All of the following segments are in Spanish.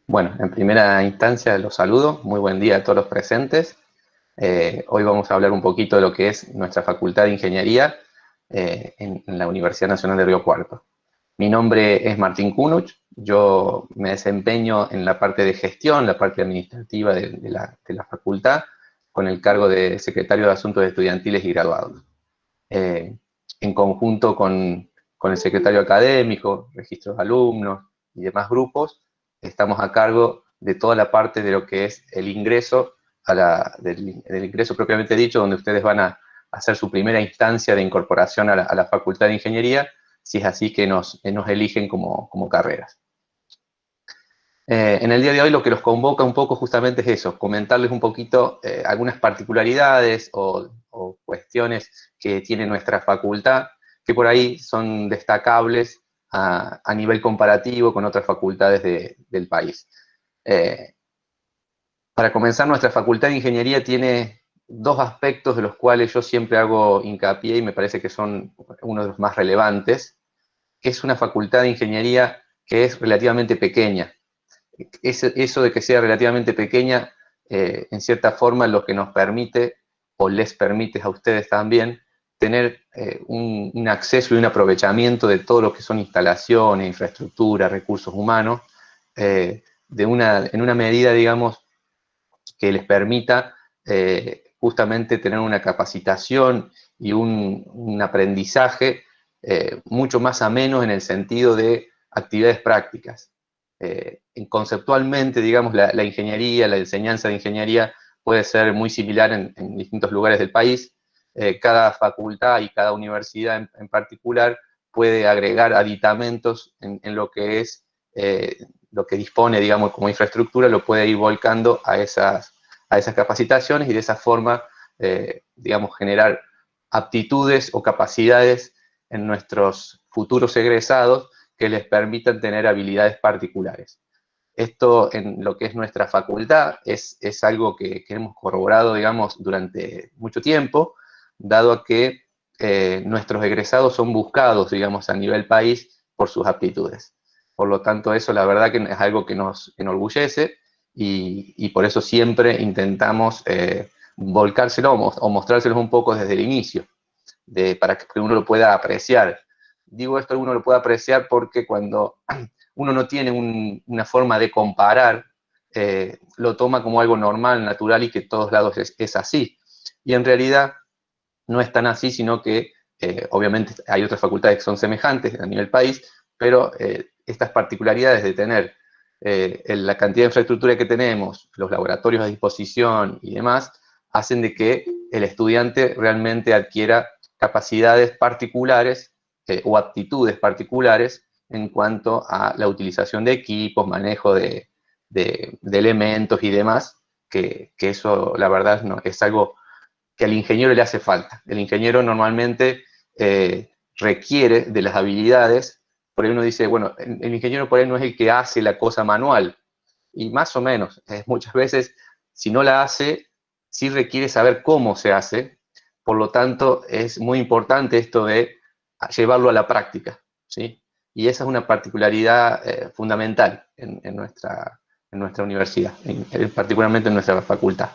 Bueno, en primera instancia los saludo, muy buen día a todos los presentes. Hoy vamos a hablar un poquito de lo que es nuestra Facultad de Ingeniería en la Universidad Nacional de Río Cuarto. Mi nombre es Martín Kunuch, yo me desempeño en la parte de gestión, la parte administrativa de la facultad, con el cargo de secretario de Asuntos Estudiantiles y Graduados. Eh, en conjunto con el secretario académico, registros de alumnos y demás grupos, estamos a cargo de toda la parte de lo que es el ingreso, del ingreso propiamente dicho, donde ustedes van a hacer su primera instancia de incorporación a la Facultad de Ingeniería, si es así que nos eligen como carreras. En el día de hoy lo que los convoca un poco justamente es eso, comentarles un poquito algunas particularidades o cuestiones que tiene nuestra facultad, que por ahí son destacables a nivel comparativo con otras facultades del país. Eh, para comenzar, nuestra facultad de ingeniería tiene dos aspectos de los cuales yo siempre hago hincapié y me parece que son uno de los más relevantes, que es una facultad de ingeniería que es relativamente pequeña. Eso de que sea relativamente pequeña, en cierta forma, lo que nos permite, o les permite a ustedes también, tener un acceso y un aprovechamiento de todo lo que son instalaciones, infraestructura, recursos humanos, en una medida, digamos, que les permita justamente tener una capacitación y un aprendizaje mucho más ameno en el sentido de actividades prácticas. Conceptualmente, digamos, la ingeniería, la enseñanza de ingeniería puede ser muy similar en distintos lugares del país. Cada facultad y cada universidad en particular puede agregar aditamentos en lo que es lo que dispone, digamos, como infraestructura, lo puede ir volcando a esas capacitaciones y de esa forma, digamos, generar aptitudes o capacidades en nuestros futuros egresados que les permitan tener habilidades particulares. Esto en lo que es nuestra facultad es algo que hemos corroborado, digamos, durante mucho tiempo, dado que nuestros egresados son buscados, digamos, a nivel país por sus aptitudes. Por lo tanto, eso la verdad que es algo que nos enorgullece y por eso siempre intentamos volcárselo o mostrárselos un poco desde el inicio, para que uno lo pueda apreciar. Digo esto, uno lo puede apreciar porque cuando uno no tiene una forma de comparar, lo toma como algo normal, natural y que en todos lados es así. Y en realidad no es tan así, sino que obviamente hay otras facultades que son semejantes a nivel país, pero estas particularidades de tener la cantidad de infraestructura que tenemos, los laboratorios a disposición y demás, hacen de que el estudiante realmente adquiera capacidades particulares o aptitudes particulares en cuanto a la utilización de equipos, manejo de elementos y demás, que eso la verdad no, es algo que al ingeniero le hace falta. El ingeniero normalmente requiere de las habilidades, por ahí uno dice, bueno, el ingeniero por ahí no es el que hace la cosa manual, y más o menos, muchas veces, si no la hace, sí requiere saber cómo se hace, por lo tanto, es muy importante esto de llevarlo a la práctica, ¿sí? Y esa es una particularidad fundamental en nuestra universidad, particularmente en nuestra facultad.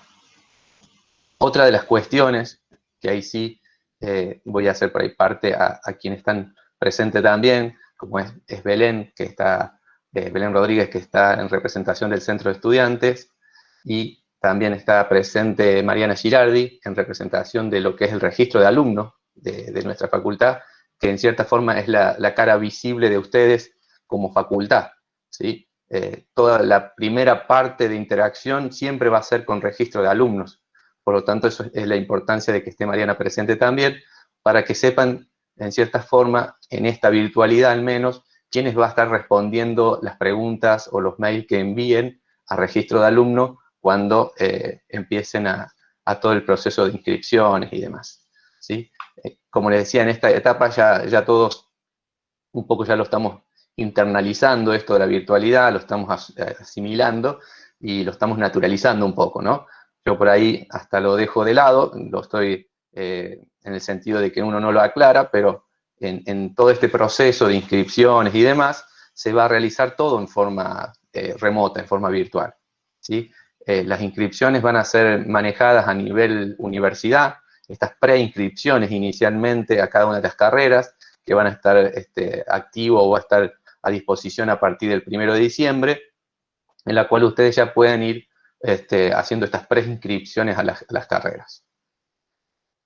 Otra de las cuestiones, que ahí sí voy a hacer por ahí parte a quienes están presentes también, como es Belén, Belén Rodríguez, que está en representación del Centro de Estudiantes, y también está presente Mariana Girardi, en representación de lo que es el registro de alumnos de nuestra facultad, que en cierta forma es la cara visible de ustedes como facultad, ¿sí? Toda la primera parte de interacción siempre va a ser con registro de alumnos. Por lo tanto, eso es la importancia de que esté Mariana presente también, para que sepan, en cierta forma, en esta virtualidad al menos, quiénes va a estar respondiendo las preguntas o los mails que envíen a registro de alumno cuando empiecen a todo el proceso de inscripciones y demás, ¿sí? Como les decía, en esta etapa ya todos un poco ya lo estamos internalizando, esto de la virtualidad, lo estamos asimilando y lo estamos naturalizando un poco, ¿no? Yo por ahí hasta lo dejo de lado, lo estoy en el sentido de que uno no lo aclara, pero en todo este proceso de inscripciones y demás, se va a realizar todo en forma remota, en forma virtual, ¿sí? Las inscripciones van a ser manejadas a nivel universidad, estas preinscripciones inicialmente a cada una de las carreras, que van a estar activo o va a estar a disposición a partir del 1 de diciembre, en la cual ustedes ya pueden ir haciendo estas preinscripciones a las carreras.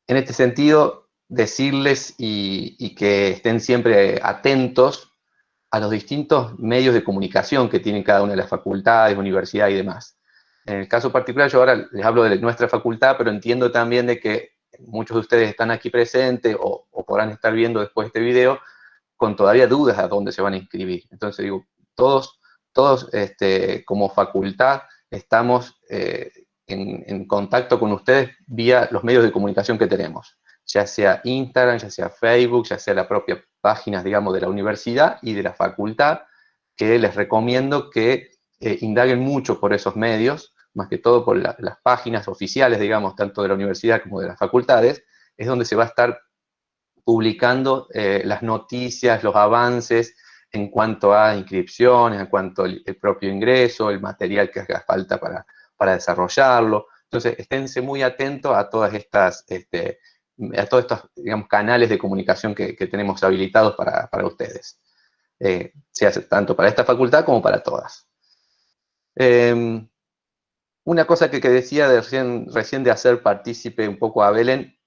En este sentido, decirles y que estén siempre atentos a los distintos medios de comunicación que tienen cada una de las facultades, universidades y demás. En el caso particular, yo ahora les hablo de nuestra facultad, pero entiendo también de que muchos de ustedes están aquí presentes o podrán estar viendo después este video con todavía dudas a dónde se van a inscribir. Entonces digo, todos como facultad estamos en contacto con ustedes vía los medios de comunicación que tenemos, ya sea Instagram, ya sea Facebook, ya sea la propia página, digamos, de la universidad y de la facultad, que les recomiendo que indaguen mucho por esos medios, más que todo por las páginas oficiales, digamos, tanto de la universidad como de las facultades, es donde se va a estar publicando las noticias, los avances en cuanto a inscripciones, en cuanto al propio ingreso, el material que haga falta para desarrollarlo. Entonces, esténse muy atentos a todas estas, a todos estos, digamos, canales de comunicación que tenemos habilitados para ustedes. Se hace tanto para esta facultad como para todas. Una cosa que decía recién de hacer partícipe un poco a Belén,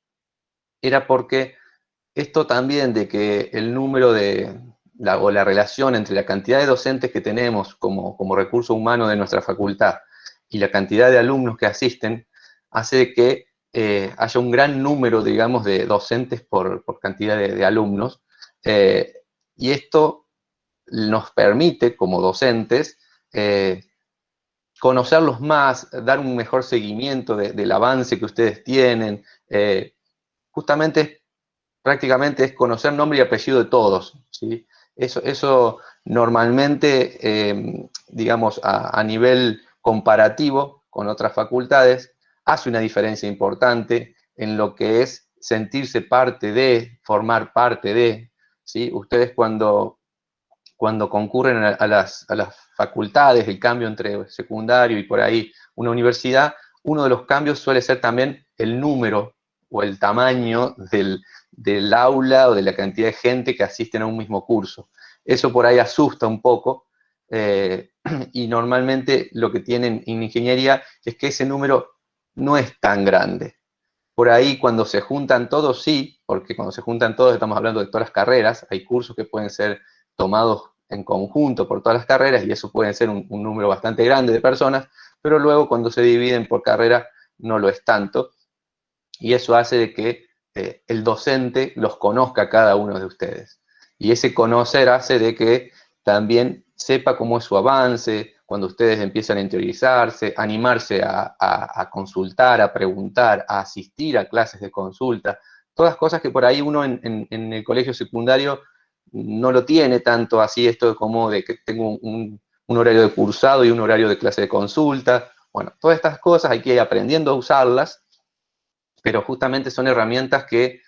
era porque esto también de que el número o la relación entre la cantidad de docentes que tenemos como recurso humano de nuestra facultad y la cantidad de alumnos que asisten, hace que haya un gran número, digamos, de docentes por cantidad de alumnos, y esto nos permite, como docentes, conocerlos más, dar un mejor seguimiento del avance que ustedes tienen. Justamente, prácticamente es conocer nombre y apellido de todos, ¿sí? Eso normalmente, digamos, a nivel comparativo con otras facultades, hace una diferencia importante en lo que es sentirse parte de, formar parte de, ¿sí? Ustedes cuando concurren a las facultades, el cambio entre secundario y por ahí una universidad, uno de los cambios suele ser también el número o el tamaño del aula o de la cantidad de gente que asisten a un mismo curso. Eso por ahí asusta un poco, y normalmente lo que tienen en ingeniería es que ese número no es tan grande. Por ahí cuando se juntan todos, sí, porque cuando se juntan todos estamos hablando de todas las carreras, hay cursos que pueden ser tomados en conjunto por todas las carreras y eso puede ser un número bastante grande de personas, pero luego cuando se dividen por carrera no lo es tanto, y eso hace de que el docente los conozca a cada uno de ustedes. Y ese conocer hace de que también sepa cómo es su avance, cuando ustedes empiezan a interiorizarse, animarse a consultar, a preguntar, a asistir a clases de consulta, todas cosas que por ahí uno en el colegio secundario no lo tiene tanto así, esto como de que tengo un horario de cursado y un horario de clase de consulta. Bueno, todas estas cosas hay que ir aprendiendo a usarlas, pero justamente son herramientas que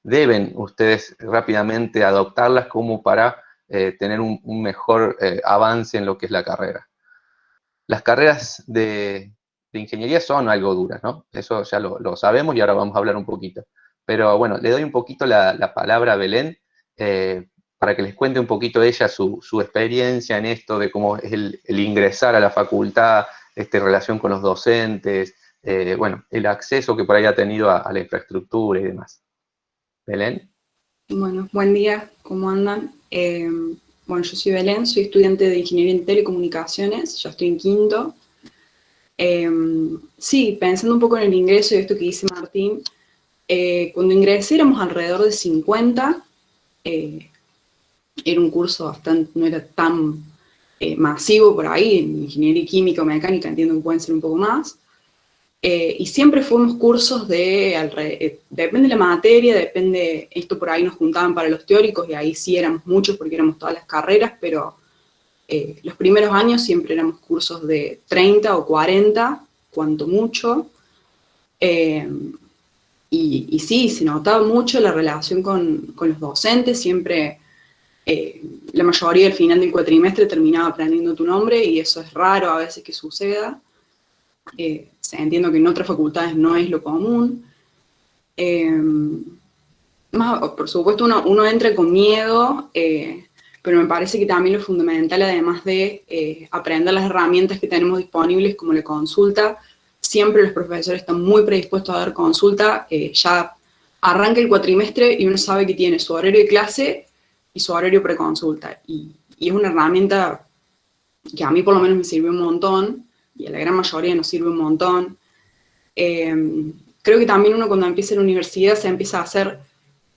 deben ustedes rápidamente adoptarlas como para tener un mejor avance en lo que es la carrera. Las carreras de ingeniería son algo duras, ¿no? Eso ya lo sabemos y ahora vamos a hablar un poquito. Pero bueno, le doy un poquito la palabra a Belén para que les cuente un poquito ella su experiencia en esto de cómo es el ingresar a la facultad, relación con los docentes, bueno, el acceso que por ahí ha tenido a la infraestructura y demás. Belén. Bueno, buen día, ¿cómo andan? Bueno, yo soy Belén, soy estudiante de Ingeniería en Telecomunicaciones, ya estoy en quinto. Sí, pensando un poco en el ingreso y esto que dice Martín, cuando ingresé éramos alrededor de 50, era un curso bastante, no era tan masivo por ahí, en Ingeniería Química o Mecánica entiendo que pueden ser un poco más. Y siempre fuimos cursos depende de la materia, depende, esto por ahí nos juntaban para los teóricos y ahí sí éramos muchos porque éramos todas las carreras, pero los primeros años siempre éramos cursos de 30 o 40, cuanto mucho. Y sí, se notaba mucho la relación con los docentes, siempre La mayoría al final del cuatrimestre terminaba aprendiendo tu nombre y eso es raro a veces que suceda. Entiendo que en otras facultades no es lo común. Por supuesto uno entra con miedo, pero me parece que también lo fundamental, además de aprender las herramientas que tenemos disponibles como la consulta, siempre los profesores están muy predispuestos a dar consulta, ya arranca el cuatrimestre y uno sabe que tiene su horario de clase y su horario preconsulta, y es una herramienta que a mí por lo menos me sirvió un montón, y a la gran mayoría nos sirve un montón. Creo que también uno cuando empieza en la universidad se empieza a hacer,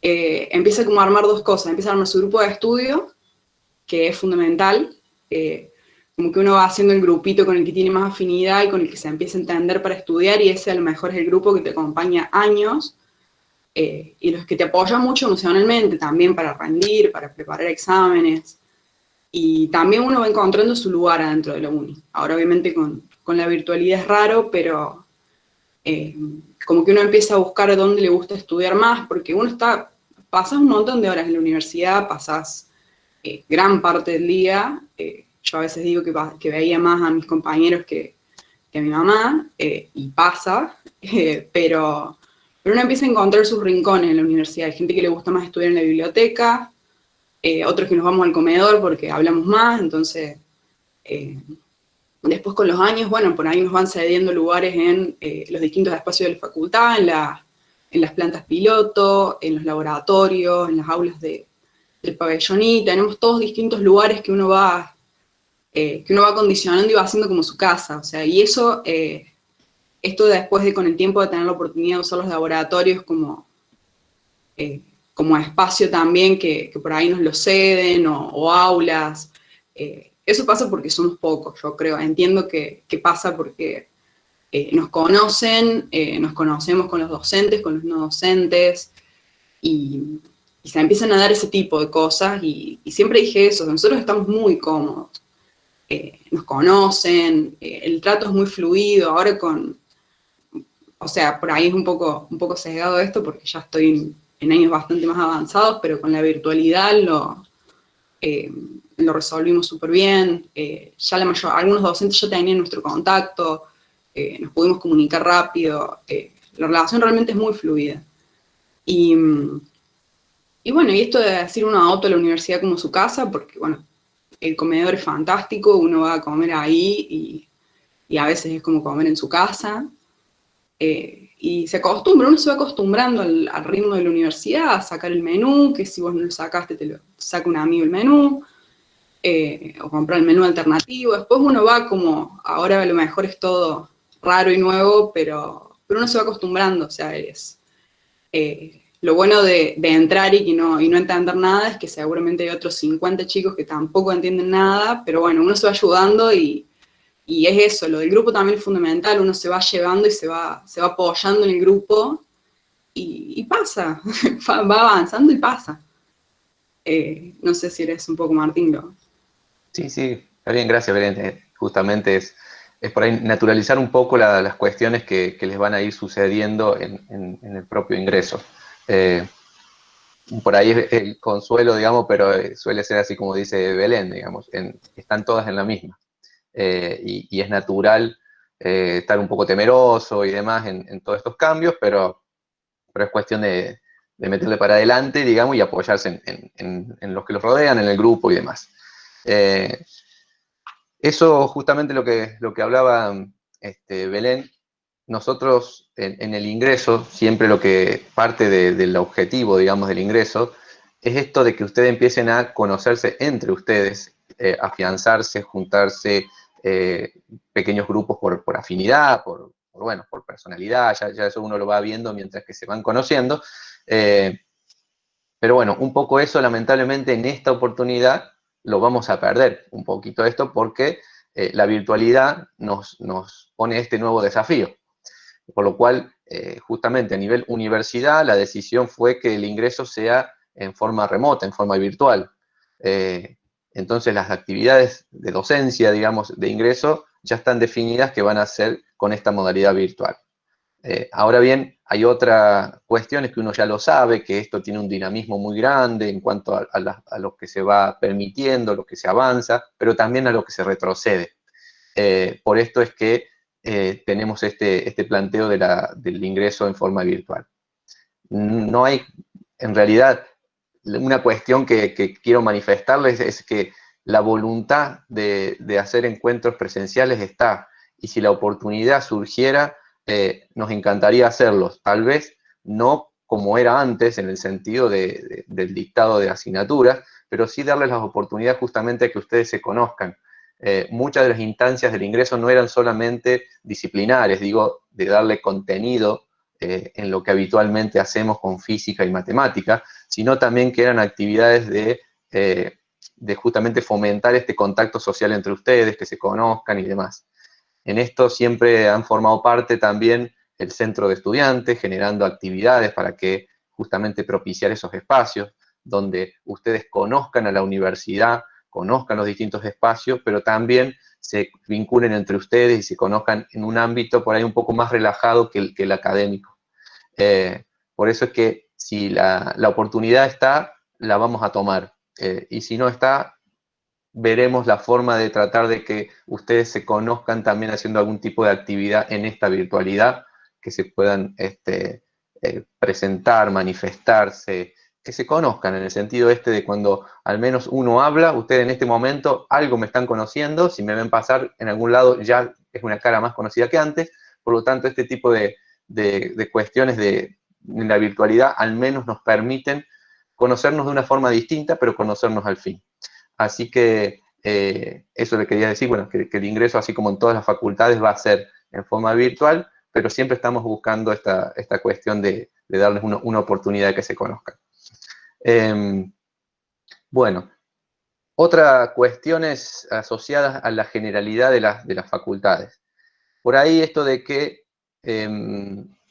empieza como a armar dos cosas, empieza a armar su grupo de estudio, que es fundamental, como que uno va haciendo el grupito con el que tiene más afinidad y con el que se empieza a entender para estudiar, y ese a lo mejor es el grupo que te acompaña años, y los que te apoyan mucho emocionalmente también para rendir, para preparar exámenes, y también uno va encontrando su lugar adentro de la uni. Ahora obviamente con la virtualidad es raro, pero como que uno empieza a buscar dónde le gusta estudiar más, porque pasas un montón de horas en la universidad, pasas gran parte del día. Yo a veces digo que veía más a mis compañeros que a mi mamá, y pasa, pero uno empieza a encontrar sus rincones en la universidad. Hay gente que le gusta más estudiar en la biblioteca, otros que nos vamos al comedor porque hablamos más, entonces después con los años, bueno, por ahí nos van cediendo lugares en los distintos espacios de la facultad, en las plantas piloto, en los laboratorios, en las aulas del pabellón, y tenemos todos distintos lugares que uno va condicionando y va haciendo como su casa, o sea, y eso, esto después de con el tiempo de tener la oportunidad de usar los laboratorios como espacio también que por ahí nos lo ceden, o aulas, eso pasa porque somos pocos, yo creo. Entiendo que pasa porque nos conocemos con los docentes, con los no docentes, y se empiezan a dar ese tipo de cosas, y siempre dije eso, nosotros estamos muy cómodos, nos conocen, el trato es muy fluido, ahora o sea, por ahí es un poco sesgado esto porque ya estoy en años bastante más avanzados, pero con la virtualidad lo resolvimos súper bien. Ya algunos docentes ya tenían nuestro contacto, nos pudimos comunicar rápido, la relación realmente es muy fluida. Y bueno, y esto de decir uno adopta a la universidad como su casa, porque bueno, el comedor es fantástico, uno va a comer ahí y a veces es como comer en su casa. Y uno se va acostumbrando al ritmo de la universidad, a sacar el menú, que si vos no lo sacaste te lo saca un amigo el menú, o comprar el menú alternativo. Después uno va como, ahora a lo mejor es todo raro y nuevo, pero uno se va acostumbrando, o sea, lo bueno de entrar y no entender nada es que seguramente hay otros 50 chicos que tampoco entienden nada, pero bueno, uno se va ayudando, y es eso, lo del grupo también es fundamental, uno se va llevando y se va apoyando en el grupo, y pasa, va avanzando y pasa. No sé si eres un poco Martín, Sí, está bien, gracias, Belén. Justamente es por ahí naturalizar un poco las cuestiones que les van a ir sucediendo en el propio ingreso. Por ahí es el consuelo, digamos, pero suele ser así como dice Belén, digamos, están todas en la misma. Y es natural estar un poco temeroso y demás en todos estos cambios, pero es cuestión de meterle para adelante, digamos, y apoyarse en los que los rodean, en el grupo y demás. Eso justamente lo que hablaba Belén. Nosotros en el ingreso, siempre lo que parte del objetivo, digamos, del ingreso, es esto de que ustedes empiecen a conocerse entre ustedes, afianzarse, juntarse, pequeños grupos por afinidad, bueno, por personalidad, ya eso uno lo va viendo mientras que se van conociendo. Pero bueno, un poco eso lamentablemente en esta oportunidad lo vamos a perder un poquito esto, porque la virtualidad nos pone este nuevo desafío. Por lo cual, justamente a nivel universidad, la decisión fue que el ingreso sea en forma remota, en forma virtual. Entonces las actividades de docencia, digamos, de ingreso, ya están definidas que van a ser con esta modalidad virtual. Ahora bien, hay otras cuestiones que uno ya lo sabe, que esto tiene un dinamismo muy grande en cuanto a lo que se va permitiendo, lo que se avanza, pero también a lo que se retrocede. Por esto es que tenemos este planteo del ingreso en forma virtual. No hay, en realidad, una cuestión que quiero manifestarles es que la voluntad de hacer encuentros presenciales está, y si la oportunidad surgiera, nos encantaría hacerlos, tal vez no como era antes en el sentido del dictado de asignaturas, pero sí darles las oportunidades justamente a que ustedes se conozcan. Muchas de las instancias del ingreso no eran solamente disciplinares, digo, de darle contenido en lo que habitualmente hacemos con física y matemática, sino también que eran actividades de justamente fomentar este contacto social entre ustedes, que se conozcan y demás. En esto siempre han formado parte también el centro de estudiantes, generando actividades para que justamente propiciar esos espacios, donde ustedes conozcan a la universidad, conozcan los distintos espacios, pero también se vinculen entre ustedes y se conozcan en un ámbito por ahí un poco más relajado que el académico. Por eso es que si la oportunidad está, la vamos a tomar. Y si no está, veremos la forma de tratar de que ustedes se conozcan también haciendo algún tipo de actividad en esta virtualidad, que se puedan presentar, manifestarse, que se conozcan en el sentido este de cuando al menos uno habla, ustedes en este momento algo me están conociendo, si me ven pasar en algún lado ya es una cara más conocida que antes, por lo tanto este tipo de cuestiones de la virtualidad al menos nos permiten conocernos de una forma distinta, pero conocernos al fin. Así que eso le quería decir, bueno, que el ingreso, así como en todas las facultades, va a ser en forma virtual, pero siempre estamos buscando esta cuestión de darles una oportunidad de que se conozcan. Bueno, otras cuestiones asociadas a la generalidad de las facultades. Por ahí esto de que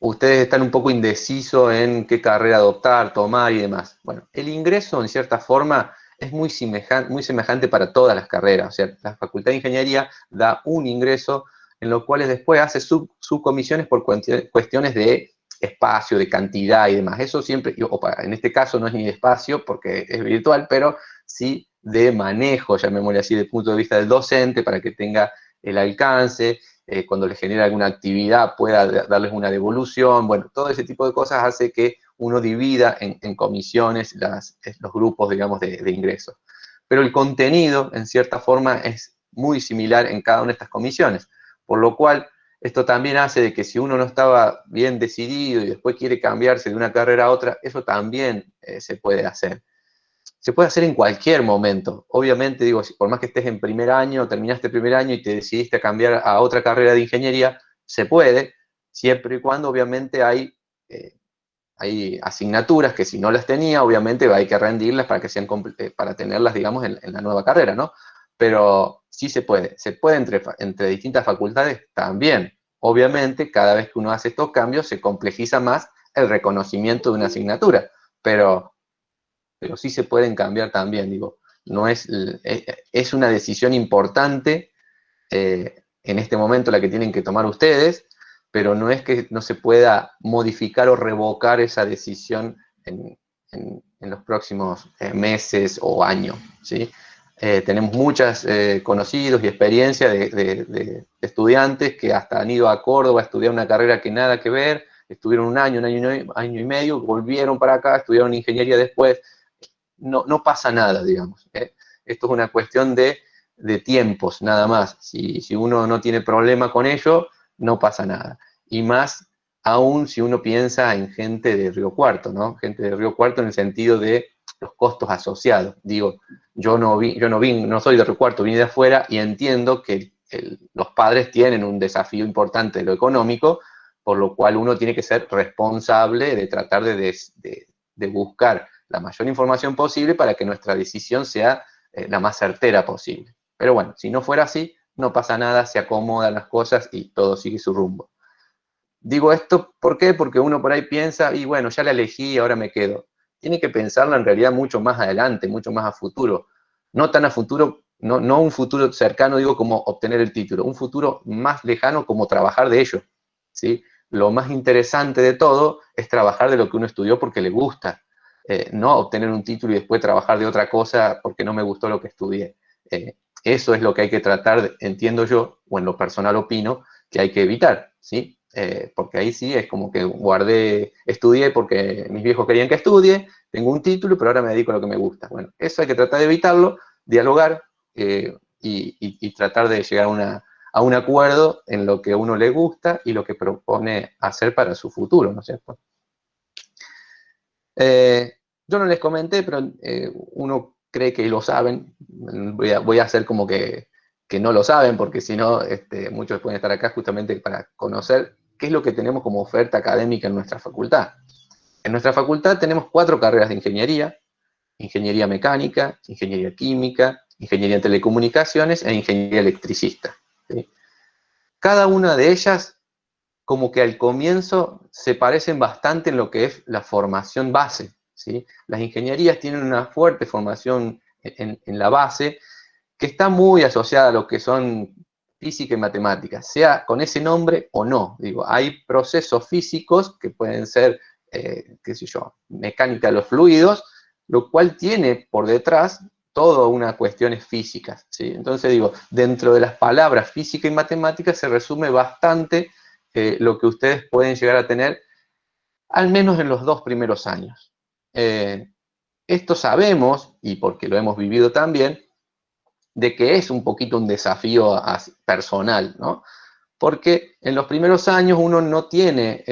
ustedes están un poco indecisos en qué carrera adoptar, tomar y demás. Bueno, el ingreso, en cierta forma, es muy semejante para todas las carreras. O sea, la Facultad de Ingeniería da un ingreso en lo cual después hace subcomisiones por cuestiones de espacio, de cantidad y demás. Eso siempre, en este caso no es ni de espacio porque es virtual, pero sí de manejo, llamémosle así, desde el punto de vista del docente, para que tenga el alcance, cuando les genera alguna actividad pueda darles una devolución. Bueno, todo ese tipo de cosas hace que uno divida en comisiones los grupos, digamos, de ingresos. Pero el contenido, en cierta forma, es muy similar en cada una de estas comisiones, por lo cual esto también hace de que si uno no estaba bien decidido y después quiere cambiarse de una carrera a otra, eso también se puede hacer. Se puede hacer en cualquier momento. Obviamente, digo, por más que estés en primer año, terminaste primer año y te decidiste a cambiar a otra carrera de ingeniería, se puede, siempre y cuando obviamente hay asignaturas que si no las tenía, obviamente hay que rendirlas para que sean para tenerlas, digamos, en la nueva carrera, ¿no? Pero sí se puede entre distintas facultades también. Obviamente, cada vez que uno hace estos cambios, se complejiza más el reconocimiento de una asignatura, pero sí se pueden cambiar también, digo, no es una decisión importante en este momento la que tienen que tomar ustedes, pero no es que no se pueda modificar o revocar esa decisión en los próximos meses o años, ¿sí? Tenemos muchos conocidos y experiencias de estudiantes que hasta han ido a Córdoba a estudiar una carrera que nada que ver, estuvieron un año y medio, volvieron para acá, estudiaron ingeniería después. No pasa nada, digamos. Esto es una cuestión de tiempos, nada más. Si uno no tiene problema con ello, no pasa nada. Y más aún si uno piensa en gente de Río Cuarto, ¿no? Gente de Río Cuarto en el sentido de los costos asociados. Digo, yo no soy de Río Cuarto, vine de afuera y entiendo que los padres tienen un desafío importante de lo económico, por lo cual uno tiene que ser responsable de tratar de buscar la mayor información posible para que nuestra decisión sea la más certera posible. Pero bueno, si no fuera así, no pasa nada, se acomodan las cosas y todo sigue su rumbo. Digo esto, ¿por qué? Porque uno por ahí piensa, y bueno, ya la elegí, ahora me quedo. Tiene que pensarla en realidad mucho más adelante, mucho más a futuro. No tan a futuro, no un futuro cercano, digo, como obtener el título, un futuro más lejano como trabajar de ello, ¿sí? lo más interesante de todo es trabajar de lo que uno estudió porque le gusta, no obtener un título y después trabajar de otra cosa porque no me gustó lo que estudié. Eso es lo que hay que tratar, entiendo yo, o en lo personal opino, que hay que evitar, ¿sí? Porque ahí sí es como que estudié porque mis viejos querían que estudie, tengo un título, pero ahora me dedico a lo que me gusta. Bueno, eso hay que tratar de evitarlo, dialogar y tratar de llegar a un acuerdo en lo que a uno le gusta y lo que propone hacer para su futuro, ¿no es cierto? Yo no les comenté, pero uno cree que lo saben. Voy a hacer como que no lo saben, porque si no, muchos pueden estar acá justamente para conocer qué es lo que tenemos como oferta académica en nuestra facultad. En nuestra facultad tenemos 4 carreras de ingeniería: ingeniería mecánica, ingeniería química, ingeniería en telecomunicaciones e ingeniería electricista, ¿sí? Cada una de ellas, como que al comienzo se parecen bastante en lo que es la formación base, ¿sí? Las ingenierías tienen una fuerte formación en la base, que está muy asociada a lo que son física y matemáticas, sea con ese nombre o no. Digo, hay procesos físicos que pueden ser, qué sé yo, mecánica de los fluidos, lo cual tiene por detrás toda una cuestiones físicas, ¿sí? Entonces digo, dentro de las palabras física y matemática se resume bastante lo que ustedes pueden llegar a tener, al menos en los 2 primeros años. Esto sabemos, y porque lo hemos vivido también, de que es un poquito un desafío personal, ¿no? Porque en los primeros años uno no tiene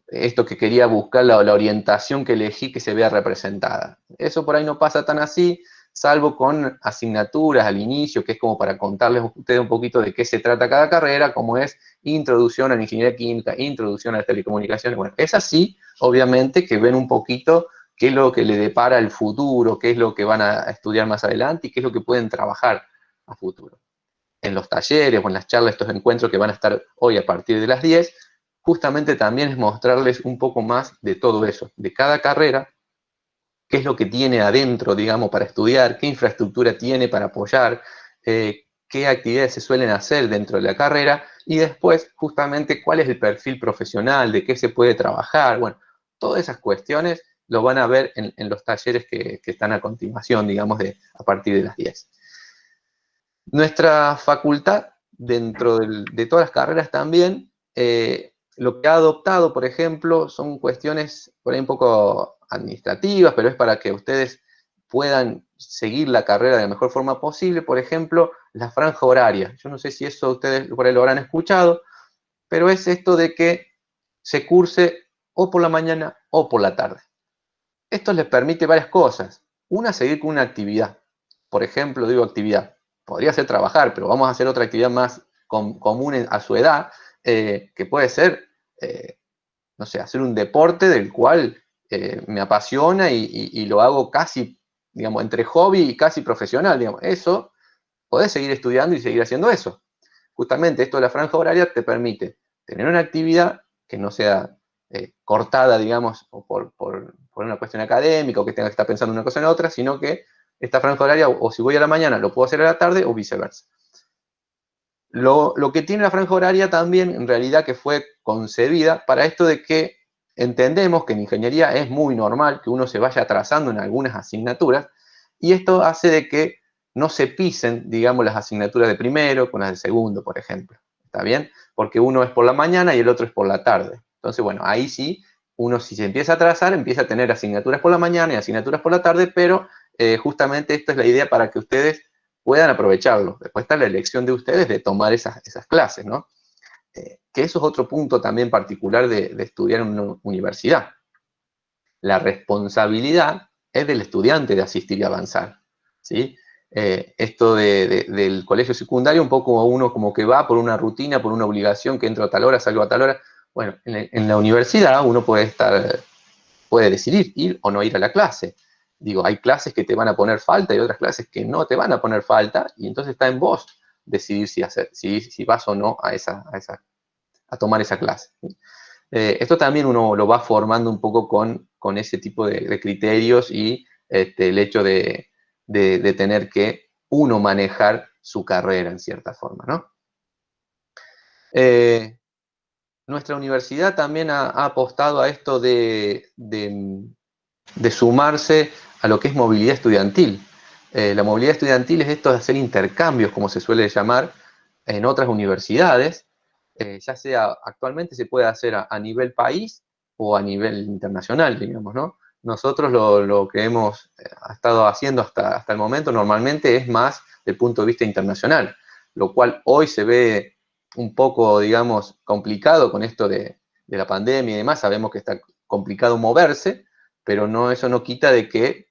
esto que quería buscar, la orientación que elegí que se vea representada. Eso por ahí no pasa tan así, salvo con asignaturas al inicio, que es como para contarles a ustedes un poquito de qué se trata cada carrera, como es introducción a la ingeniería química, introducción a las telecomunicaciones. Bueno, es así, obviamente, que ven un poquito qué es lo que le depara el futuro, qué es lo que van a estudiar más adelante y qué es lo que pueden trabajar a futuro. En los talleres o en las charlas, estos encuentros que van a estar hoy a partir de las 10, justamente también es mostrarles un poco más de todo eso, de cada carrera, qué es lo que tiene adentro, digamos, para estudiar, qué infraestructura tiene para apoyar, qué actividades se suelen hacer dentro de la carrera y después justamente cuál es el perfil profesional, de qué se puede trabajar. Bueno, todas esas cuestiones lo van a ver en los talleres que están a continuación, digamos, a partir de las 10. Nuestra facultad, dentro de todas las carreras también, lo que ha adoptado, por ejemplo, son cuestiones por ahí un poco administrativas, pero es para que ustedes puedan seguir la carrera de la mejor forma posible. Por ejemplo, la franja horaria. Yo no sé si eso ustedes por ahí lo habrán escuchado, pero es esto de que se curse o por la mañana o por la tarde. Esto les permite varias cosas. Una, seguir con una actividad. Por ejemplo, digo actividad. Podría ser trabajar, pero vamos a hacer otra actividad más común a su edad, que puede ser, no sé, hacer un deporte del cual me apasiona y lo hago casi, digamos, entre hobby y casi profesional. Digamos. Eso, podés seguir estudiando y seguir haciendo eso. Justamente esto de la franja horaria te permite tener una actividad que no sea cortada, digamos, o por una cuestión académica o que tenga que estar pensando una cosa en otra, sino que esta franja horaria, o si voy a la mañana, lo puedo hacer a la tarde o viceversa. Lo que tiene la franja horaria también, en realidad, que fue concebida para esto de que entendemos que en ingeniería es muy normal que uno se vaya atrasando en algunas asignaturas, y esto hace de que no se pisen, digamos, las asignaturas de primero con las de segundo, por ejemplo. ¿Está bien? Porque uno es por la mañana y el otro es por la tarde. Entonces, bueno, ahí sí, uno si se empieza a atrasar, empieza a tener asignaturas por la mañana y asignaturas por la tarde, pero justamente esta es la idea para que ustedes puedan aprovecharlo. Después está la elección de ustedes de tomar esas clases, ¿no? Que eso es otro punto también particular de estudiar en una universidad. La responsabilidad es del estudiante de asistir y avanzar, ¿sí? Esto del colegio secundario, un poco uno como que va por una rutina, por una obligación, que entro a tal hora, salgo a tal hora. Bueno, en la universidad uno puede decidir ir o no ir a la clase. Digo, hay clases que te van a poner falta y otras clases que no te van a poner falta, y entonces está en vos decidir si vas o no a tomar esa clase. Esto también uno lo va formando un poco con ese tipo de criterios y el hecho de tener que uno manejar su carrera en cierta forma, ¿no? nuestra universidad también ha apostado a esto de sumarse a lo que es movilidad estudiantil. La movilidad estudiantil es esto de hacer intercambios, como se suele llamar, en otras universidades, ya sea actualmente se puede hacer a nivel país o a nivel internacional, digamos, ¿no? Nosotros lo que hemos estado haciendo hasta el momento normalmente es más del punto de vista internacional, lo cual hoy se ve un poco, digamos, complicado con esto de la pandemia y demás. Sabemos que está complicado moverse, pero no, eso no quita de que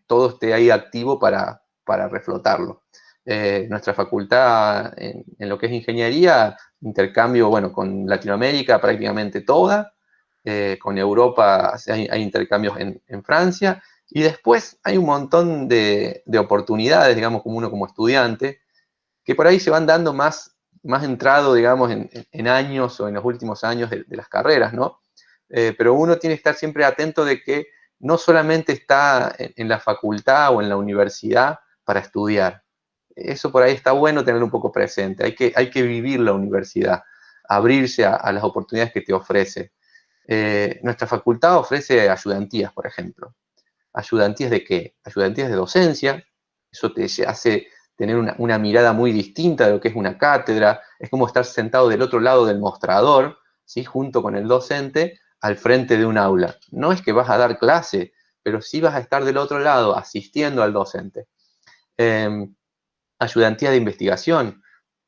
todo esté ahí activo para reflotarlo. Nuestra facultad en lo que es ingeniería, intercambio, bueno, con Latinoamérica prácticamente toda, con Europa hay intercambios en Francia, y después hay un montón de oportunidades, digamos, como uno como estudiante, que por ahí se van dando más entrado, digamos, en años o en los últimos años de las carreras, ¿no? Pero uno tiene que estar siempre atento de que no solamente está en la facultad o en la universidad para estudiar. Eso por ahí está bueno tenerlo un poco presente. Hay que vivir la universidad, abrirse a las oportunidades que te ofrece. Nuestra facultad ofrece ayudantías, por ejemplo. ¿Ayudantías de qué? Ayudantías de docencia. Eso te hace tener una mirada muy distinta de lo que es una cátedra. Es como estar sentado del otro lado del mostrador, ¿sí? Junto con el docente, al frente de un aula. No es que vas a dar clase, pero sí vas a estar del otro lado, asistiendo al docente. Ayudantía de investigación.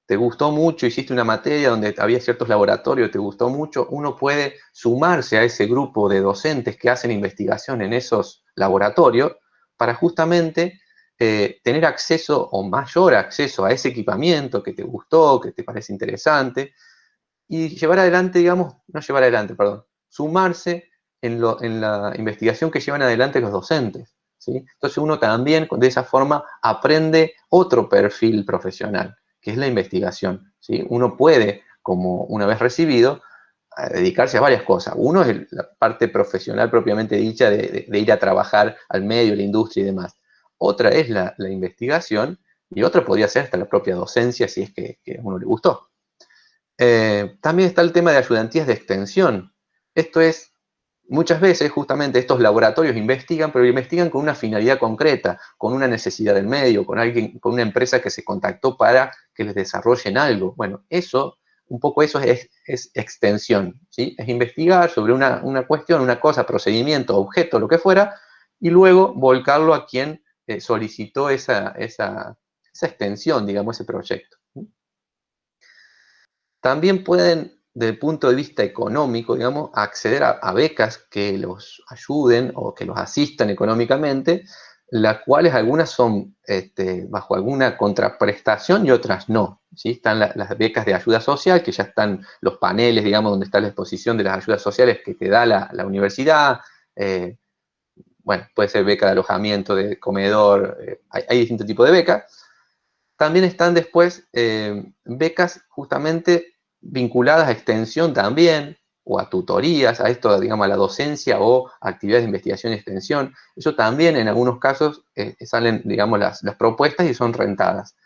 Te gustó mucho, hiciste una materia donde había ciertos laboratorios, te gustó mucho, uno puede sumarse a ese grupo de docentes que hacen investigación en esos laboratorios para justamente tener acceso o mayor acceso a ese equipamiento que te gustó, que te parece interesante, y llevar adelante, digamos, no llevar adelante, perdón, sumarse en la investigación que llevan adelante los docentes, ¿sí? Entonces uno también de esa forma aprende otro perfil profesional, que es la investigación, ¿sí? Uno puede, como una vez recibido, dedicarse a varias cosas. Uno es la parte profesional propiamente dicha de ir a trabajar al medio, la industria y demás. Otra es la investigación y otra podría ser hasta la propia docencia si es que a uno le gustó. También está el tema de ayudantías de extensión. Esto es, muchas veces justamente estos laboratorios investigan, pero investigan con una finalidad concreta, con una necesidad del medio, con alguien, con una empresa que se contactó para que les desarrollen algo. Bueno, eso, un poco eso es extensión, ¿sí? Es investigar sobre una cuestión, una cosa, procedimiento, objeto, lo que fuera, y luego volcarlo a quien solicitó esa extensión, digamos, ese proyecto. También pueden, desde el punto de vista económico, digamos, acceder a becas que los ayuden o que los asistan económicamente, las cuales algunas son bajo alguna contraprestación y otras no, ¿sí? Están las becas de ayuda social, que ya están los paneles, digamos, donde está la exposición de las ayudas sociales que te da la universidad. Bueno, puede ser beca de alojamiento, de comedor, hay distintos tipos de becas. También están después becas justamente vinculadas a extensión también, o a tutorías, a esto, digamos, a la docencia o actividades de investigación y extensión. Eso también en algunos casos salen, digamos, las propuestas y son rentadas.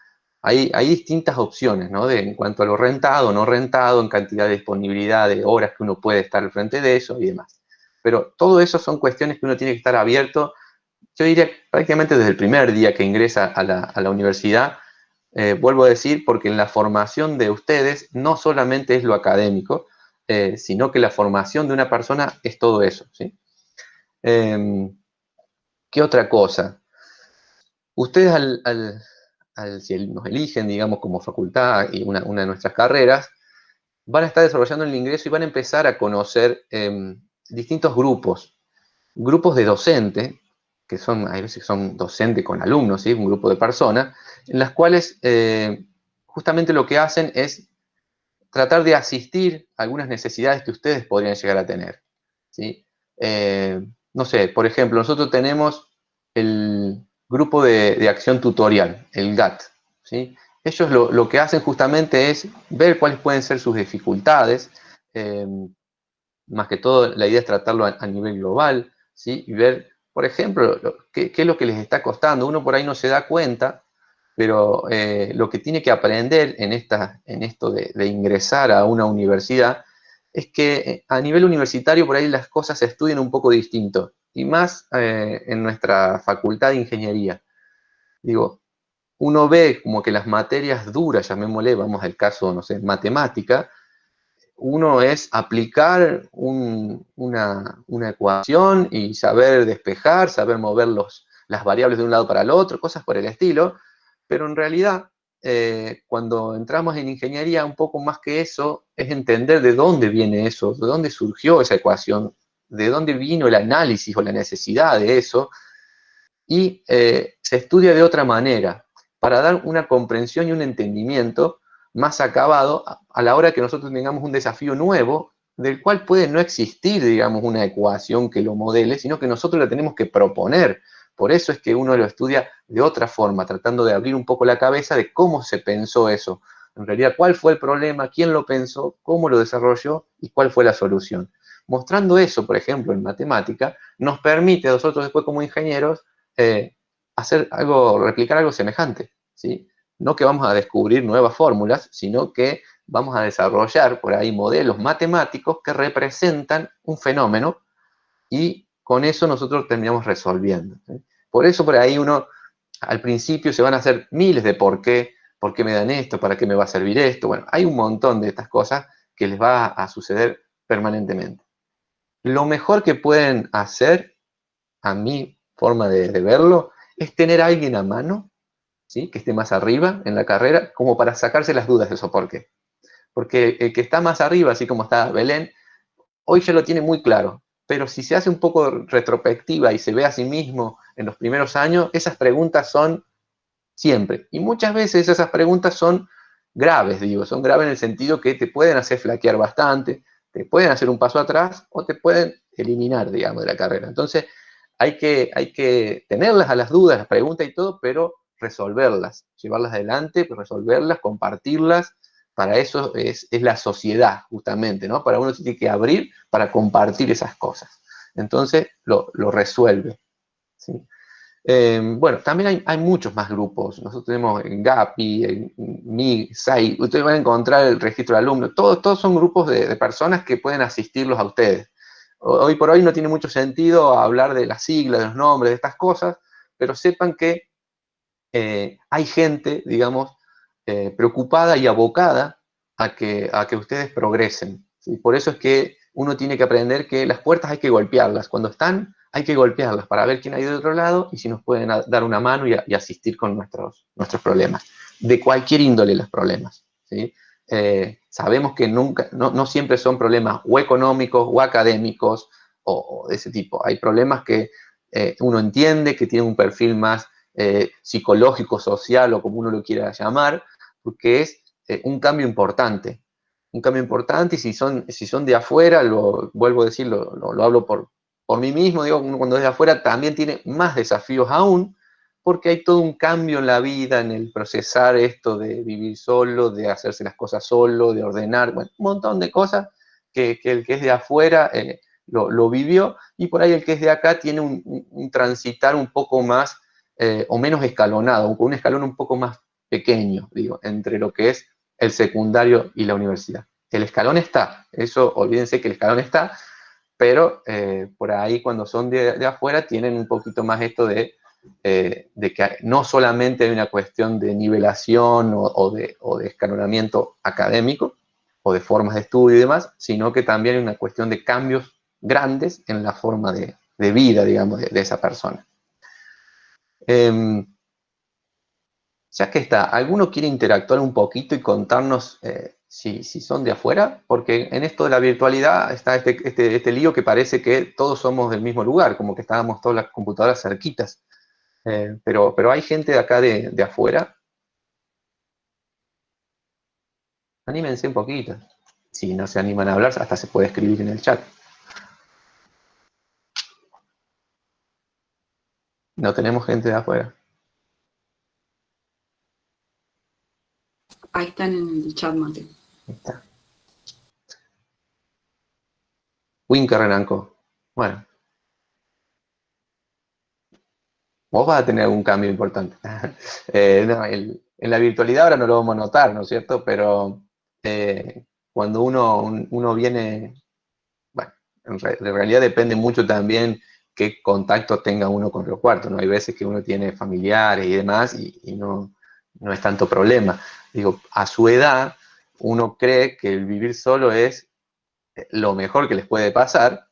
Hay distintas opciones, ¿no? En cuanto a lo rentado, no rentado, en cantidad de disponibilidad de horas que uno puede estar al frente de eso y demás. Pero todo eso son cuestiones que uno tiene que estar abierto, yo diría prácticamente desde el primer día que ingresa a la universidad. Vuelvo a decir, porque en la formación de ustedes no solamente es lo académico, sino que la formación de una persona es todo eso, ¿sí? ¿Qué otra cosa? Ustedes si nos eligen, digamos, como facultad y una de nuestras carreras, van a estar desarrollando el ingreso y van a empezar a conocer distintos grupos de docentes, que hay veces que son docentes con alumnos, ¿sí? Un grupo de personas, en las cuales justamente lo que hacen es tratar de asistir a algunas necesidades que ustedes podrían llegar a tener, ¿sí? No sé, por ejemplo, nosotros tenemos el grupo de acción tutorial, el GAT, ¿sí? Ellos lo que hacen justamente es ver cuáles pueden ser sus dificultades, más que todo la idea es tratarlo a nivel global, ¿sí? Y ver, por ejemplo, qué es lo que les está costando. Uno por ahí no se da cuenta, pero lo que tiene que aprender en esto de ingresar a una universidad es que a nivel universitario por ahí las cosas se estudian un poco distinto, y más en nuestra facultad de ingeniería. Digo, uno ve como que las materias duras, llamémosle, vamos al caso, no sé, matemática, uno es aplicar una ecuación y saber despejar, saber mover las variables de un lado para el otro, cosas por el estilo, pero en realidad, cuando entramos en ingeniería, un poco más que eso, es entender de dónde viene eso, de dónde surgió esa ecuación, de dónde vino el análisis o la necesidad de eso, y se estudia de otra manera, para dar una comprensión y un entendimiento más acabado a la hora que nosotros tengamos un desafío nuevo, del cual puede no existir, digamos, una ecuación que lo modele, sino que nosotros la tenemos que proponer. Por eso es que uno lo estudia de otra forma, tratando de abrir un poco la cabeza de cómo se pensó eso. En realidad, cuál fue el problema, quién lo pensó, cómo lo desarrolló y cuál fue la solución. Mostrando eso, por ejemplo, en matemática, nos permite a nosotros después como ingenieros eh, hacer algo, replicar algo semejante, ¿sí? No que vamos a descubrir nuevas fórmulas, sino que vamos a desarrollar por ahí modelos matemáticos que representan un fenómeno y con eso nosotros terminamos resolviendo, ¿sí? Por eso por ahí uno, al principio se van a hacer miles de por qué me dan esto, para qué me va a servir esto. Bueno, hay un montón de estas cosas que les va a suceder permanentemente. Lo mejor que pueden hacer, a mi forma de verlo, es tener a alguien a mano, ¿sí? Que esté más arriba en la carrera, como para sacarse las dudas de eso. ¿Por qué? Porque el que está más arriba, así como está Belén, hoy ya lo tiene muy claro, pero si se hace un poco retrospectiva y se ve a sí mismo en los primeros años, esas preguntas son siempre. Y muchas veces esas preguntas son graves, digo, son graves en el sentido que te pueden hacer flaquear bastante, te pueden hacer un paso atrás o te pueden eliminar, digamos, de la carrera. Entonces, hay que tenerlas a las dudas, las preguntas y todo, pero resolverlas, llevarlas adelante, resolverlas, compartirlas. Para eso es la sociedad, justamente, ¿no? Para uno se tiene que abrir para compartir esas cosas. Entonces, lo resuelve, ¿sí? Bueno, también hay muchos más grupos. Nosotros tenemos en GAPI, en MIG, SAI. Ustedes van a encontrar el registro de alumnos. Todos son grupos de personas que pueden asistirlos a ustedes. Hoy por hoy no tiene mucho sentido hablar de las siglas, de los nombres, de estas cosas, pero sepan que hay gente, digamos, preocupada y abocada a que ustedes progresen, ¿sí? Por eso es que uno tiene que aprender que las puertas hay que golpearlas. Cuando están, hay que golpearlas para ver quién hay de otro lado y si nos pueden dar una mano y asistir con nuestros problemas. De cualquier índole los problemas, ¿sí? Sabemos que no siempre son problemas o económicos o académicos o de ese tipo. Hay problemas que uno entiende que tienen un perfil más psicológico, social o como uno lo quiera llamar, porque es un cambio importante. Un cambio importante y si son de afuera, vuelvo a decir, lo hablo por mí mismo, digo, cuando es de afuera también tiene más desafíos aún, porque hay todo un cambio en la vida, en el procesar esto de vivir solo, de hacerse las cosas solo, de ordenar, bueno, un montón de cosas que el que es de afuera lo vivió, y por ahí el que es de acá tiene un transitar un poco más o menos escalonado, con un escalón un poco más pequeño, digo, entre lo que es el secundario y la universidad. El escalón está, eso olvídense que el escalón está, pero por ahí cuando son de afuera tienen un poquito más esto de que no solamente hay una cuestión de nivelación o de escalonamiento académico o de formas de estudio y demás, sino que también hay una cuestión de cambios grandes en la forma de vida, digamos, de esa persona. Ya que está, ¿alguno quiere interactuar un poquito y contarnos si son de afuera? Porque en esto de la virtualidad está este lío que parece que todos somos del mismo lugar, como que estábamos todas las computadoras cerquitas. Pero hay gente de acá de afuera. Anímense un poquito. Si no se animan a hablar, hasta se puede escribir en el chat. No tenemos gente de afuera. Ahí están en el chat, Mate. Ahí está. Winker renancó. Bueno, vos vas a tener algún cambio importante. No, en la virtualidad ahora no lo vamos a notar, ¿no es cierto? Pero cuando uno viene, bueno, en realidad depende mucho también qué contacto tenga uno con los cuartos, ¿no? Hay veces que uno tiene familiares y demás y no es tanto problema. Digo, a su edad, uno cree que el vivir solo es lo mejor que les puede pasar.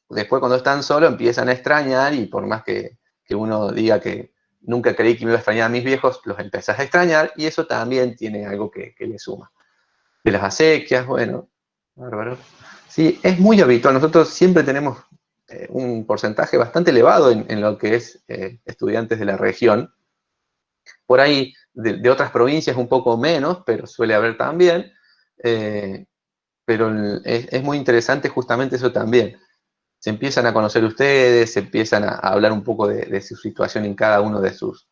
Después cuando están solos empiezan a extrañar y por más que uno diga que nunca creí que me iba a extrañar a mis viejos, los empezás a extrañar y eso también tiene algo que le suma. De las acequias, bueno, bárbaro. Sí, es muy habitual. Nosotros siempre tenemos un porcentaje bastante elevado en lo que es estudiantes de la región. Por ahí de otras provincias un poco menos, pero suele haber también. Eh, pero es muy interesante justamente eso también. Se empiezan a conocer ustedes, se empiezan a hablar un poco de su situación en cada uno de sus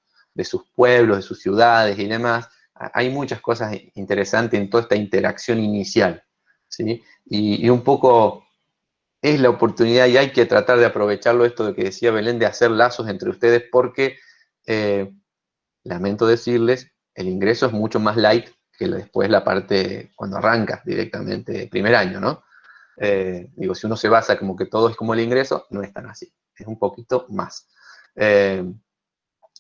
pueblos, de sus ciudades y demás. Hay muchas cosas interesantes en toda esta interacción inicial, ¿sí? Y un poco es la oportunidad y hay que tratar de aprovecharlo, esto de que decía Belén, de hacer lazos entre ustedes, porque, lamento decirles, el ingreso es mucho más light que después la parte cuando arranca directamente el primer año, ¿no? Digo, si uno se basa como que todo es como el ingreso, no es tan así, es un poquito más. Eh,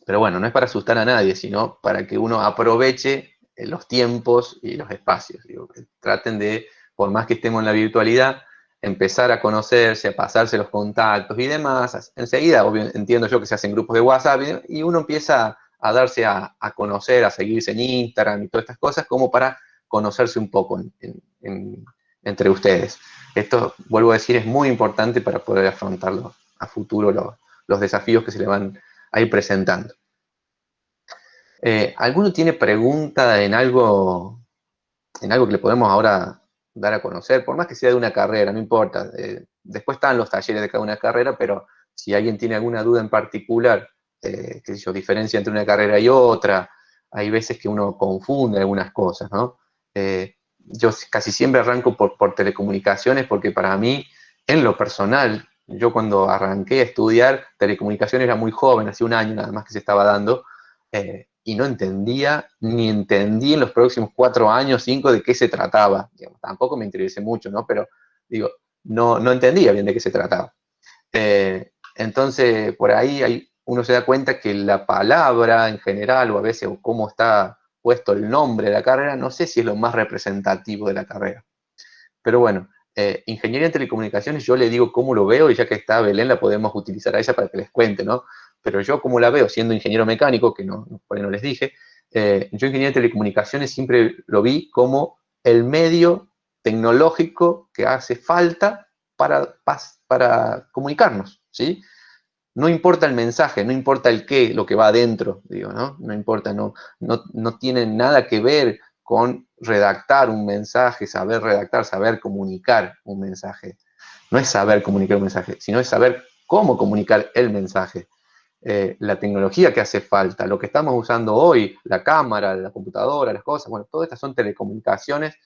pero bueno, no es para asustar a nadie, sino para que uno aproveche los tiempos y los espacios. Digo, que traten de, por más que estemos en la virtualidad, empezar a conocerse, a pasarse los contactos y demás. Enseguida, entiendo yo que se hacen grupos de WhatsApp y uno empieza a darse a conocer, a seguirse en Instagram y todas estas cosas, como para conocerse un poco entre ustedes. Esto, vuelvo a decir, es muy importante para poder afrontar a futuro los desafíos que se le van a ir presentando. ¿Alguno tiene pregunta en algo que le podemos ahora dar a conocer? Por más que sea de una carrera, no importa. Después están los talleres de cada una carrera, pero si alguien tiene alguna duda en particular, qué sé yo, diferencia entre una carrera y otra, hay veces que uno confunde algunas cosas, ¿no? Yo casi siempre arranco por telecomunicaciones porque para mí, en lo personal, yo cuando arranqué a estudiar telecomunicaciones era muy joven, hace un año nada más que se estaba dando, y no entendía, ni entendí en los próximos 4 años, 5, de qué se trataba. Digamos, tampoco me interesé mucho, ¿no? Pero, digo, no entendía bien de qué se trataba. Entonces, por ahí uno se da cuenta que la palabra en general, o a veces o cómo está puesto el nombre de la carrera, no sé si es lo más representativo de la carrera. Pero bueno, ingeniería en telecomunicaciones, yo le digo cómo lo veo, y ya que está Belén, la podemos utilizar a ella para que les cuente, ¿no? Pero yo como la veo, siendo ingeniero mecánico, que por ahí no les dije, yo ingeniería en telecomunicaciones siempre lo vi como el medio tecnológico que hace falta para comunicarnos, ¿sí? No importa el mensaje, no importa el qué, lo que va adentro, digo, ¿no? No importa, no tiene nada que ver con redactar un mensaje, saber redactar, saber comunicar un mensaje. No es saber comunicar un mensaje, sino es saber cómo comunicar el mensaje. La tecnología que hace falta, lo que estamos usando hoy, la cámara, la computadora, las cosas, bueno, todas estas son telecomunicaciones,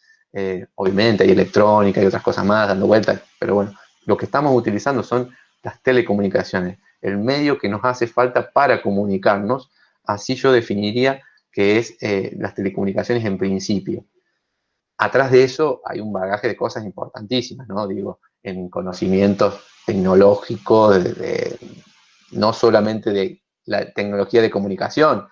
obviamente hay electrónica y otras cosas más dando vueltas, pero bueno, lo que estamos utilizando son las telecomunicaciones, el medio que nos hace falta para comunicarnos, así yo definiría que es las telecomunicaciones en principio. Atrás de eso hay un bagaje de cosas importantísimas, ¿no? Digo, en conocimientos tecnológicos, no solamente de la tecnología de comunicación,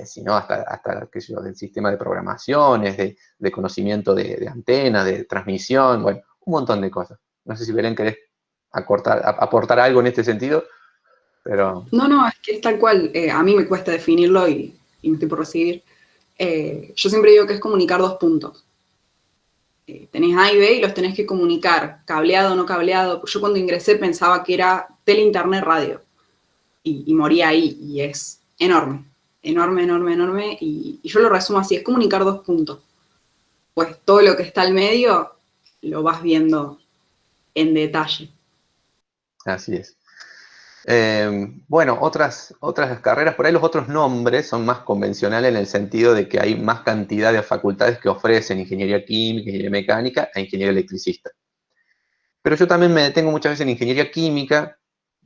sino hasta qué sé yo, del sistema de programaciones, de conocimiento de antenas, de transmisión, bueno, un montón de cosas. No sé si Belén querés aportar algo en este sentido, pero... No, es que es tal cual. A mí me cuesta definirlo y me estoy por recibir. Yo siempre digo que es comunicar dos puntos. Tenés A y B y los tenés que comunicar, cableado o no cableado. Yo cuando ingresé pensaba que era tele, internet, radio. Y moría ahí. Y es enorme. Enorme, enorme, enorme. Y yo lo resumo así, es comunicar dos puntos. Pues todo lo que está al medio lo vas viendo en detalle. Así es. Bueno, otras carreras, por ahí los otros nombres son más convencionales en el sentido de que hay más cantidad de facultades que ofrecen ingeniería química, ingeniería mecánica e ingeniería electricista. Pero yo también me detengo muchas veces en ingeniería química,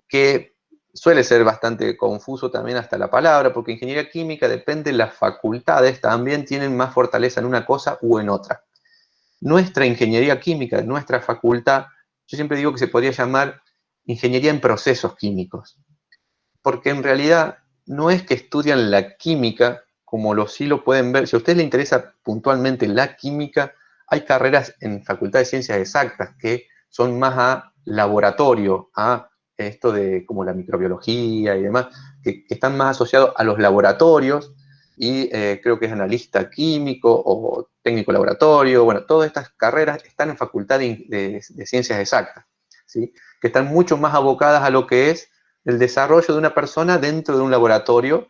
que suele ser bastante confuso también hasta la palabra, porque ingeniería química depende de las facultades, también tienen más fortaleza en una cosa u en otra. nuestra ingeniería química, nuestra facultad, yo siempre digo que se podría llamar ingeniería en procesos químicos, porque en realidad no es que estudian la química como sí lo pueden ver. Si a ustedes les interesa puntualmente la química, hay carreras en Facultad de Ciencias Exactas que son más a laboratorio, a esto de como la microbiología y demás, que están más asociados a los laboratorios, y creo que es analista químico o técnico laboratorio. Bueno, todas estas carreras están en Facultad de Ciencias Exactas, ¿sí? Que están mucho más abocadas a lo que es el desarrollo de una persona dentro de un laboratorio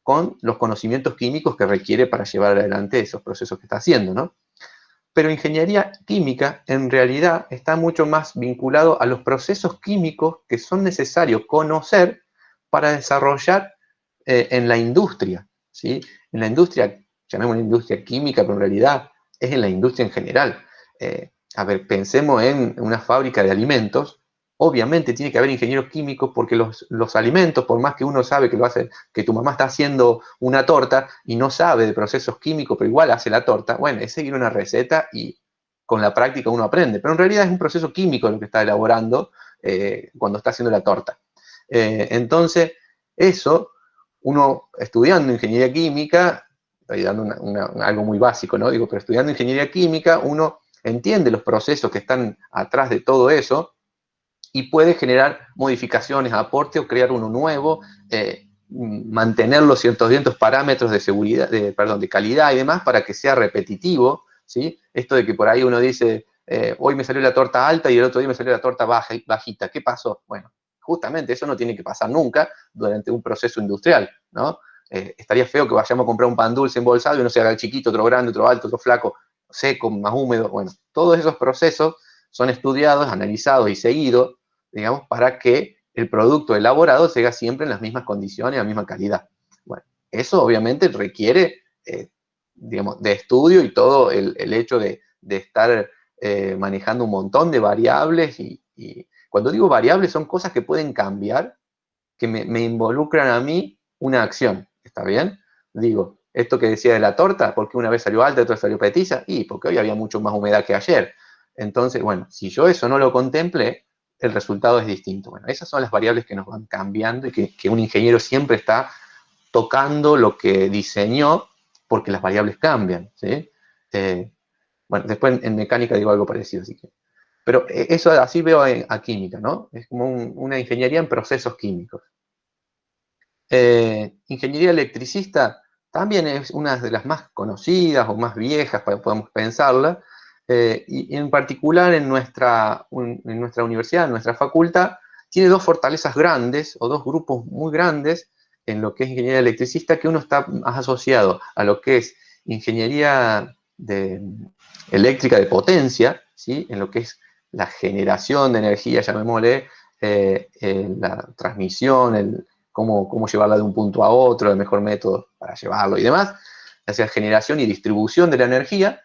con los conocimientos químicos que requiere para llevar adelante esos procesos que está haciendo, ¿no? Pero ingeniería química en realidad está mucho más vinculado a los procesos químicos que son necesarios conocer para desarrollar en la industria, ¿sí? En la industria, llamémosla industria química, pero en realidad es en la industria en general. A ver, pensemos en una fábrica de alimentos. Obviamente tiene que haber ingenieros químicos porque los alimentos, por más que uno sabe que lo hace, que tu mamá está haciendo una torta y no sabe de procesos químicos, pero igual hace la torta, bueno, es seguir una receta y con la práctica uno aprende. Pero en realidad es un proceso químico lo que está elaborando cuando está haciendo la torta. Entonces, eso, uno estudiando ingeniería química, estoy dando algo muy básico, ¿no? Digo, pero estudiando ingeniería química, uno entiende los procesos que están atrás de todo eso y puede generar modificaciones, aporte o crear uno nuevo, mantener los ciertos parámetros de seguridad, de calidad y demás para que sea repetitivo, ¿sí? Esto de que por ahí uno dice, hoy me salió la torta alta y el otro día me salió la torta bajita, ¿qué pasó? Bueno, justamente eso no tiene que pasar nunca durante un proceso industrial, ¿no? Estaría feo que vayamos a comprar un pan dulce embolsado y uno se haga chiquito, otro grande, otro alto, otro flaco, seco, más húmedo. Bueno, todos esos procesos son estudiados, analizados y seguidos, digamos, para que el producto elaborado se haga siempre en las mismas condiciones, a la misma calidad. Bueno, eso obviamente requiere, digamos, de estudio y todo el hecho de estar manejando un montón de variables y cuando digo variables son cosas que pueden cambiar, que me involucran a mí una acción, ¿está bien? Digo, esto que decía de la torta, ¿por qué una vez salió alta y otra salió petiza? Y porque hoy había mucho más humedad que ayer. Entonces, bueno, si yo eso no lo contemplé, el resultado es distinto. Bueno, esas son las variables que nos van cambiando y que un ingeniero siempre está tocando lo que diseñó porque las variables cambian, ¿sí? Bueno, después en mecánica digo algo parecido, así que. Pero eso así veo a química, ¿no? Es como una ingeniería en procesos químicos. Ingeniería electricista también es una de las más conocidas o más viejas, podemos pensarla, y en particular en nuestra universidad, en nuestra facultad, tiene dos fortalezas grandes o dos grupos muy grandes en lo que es ingeniería electricista, que uno está más asociado a lo que es ingeniería eléctrica de potencia, ¿sí? En lo que es la generación de energía, llamémosle, la transmisión, cómo llevarla de un punto a otro, el mejor método para llevarlo y demás, hacia generación y distribución de la energía,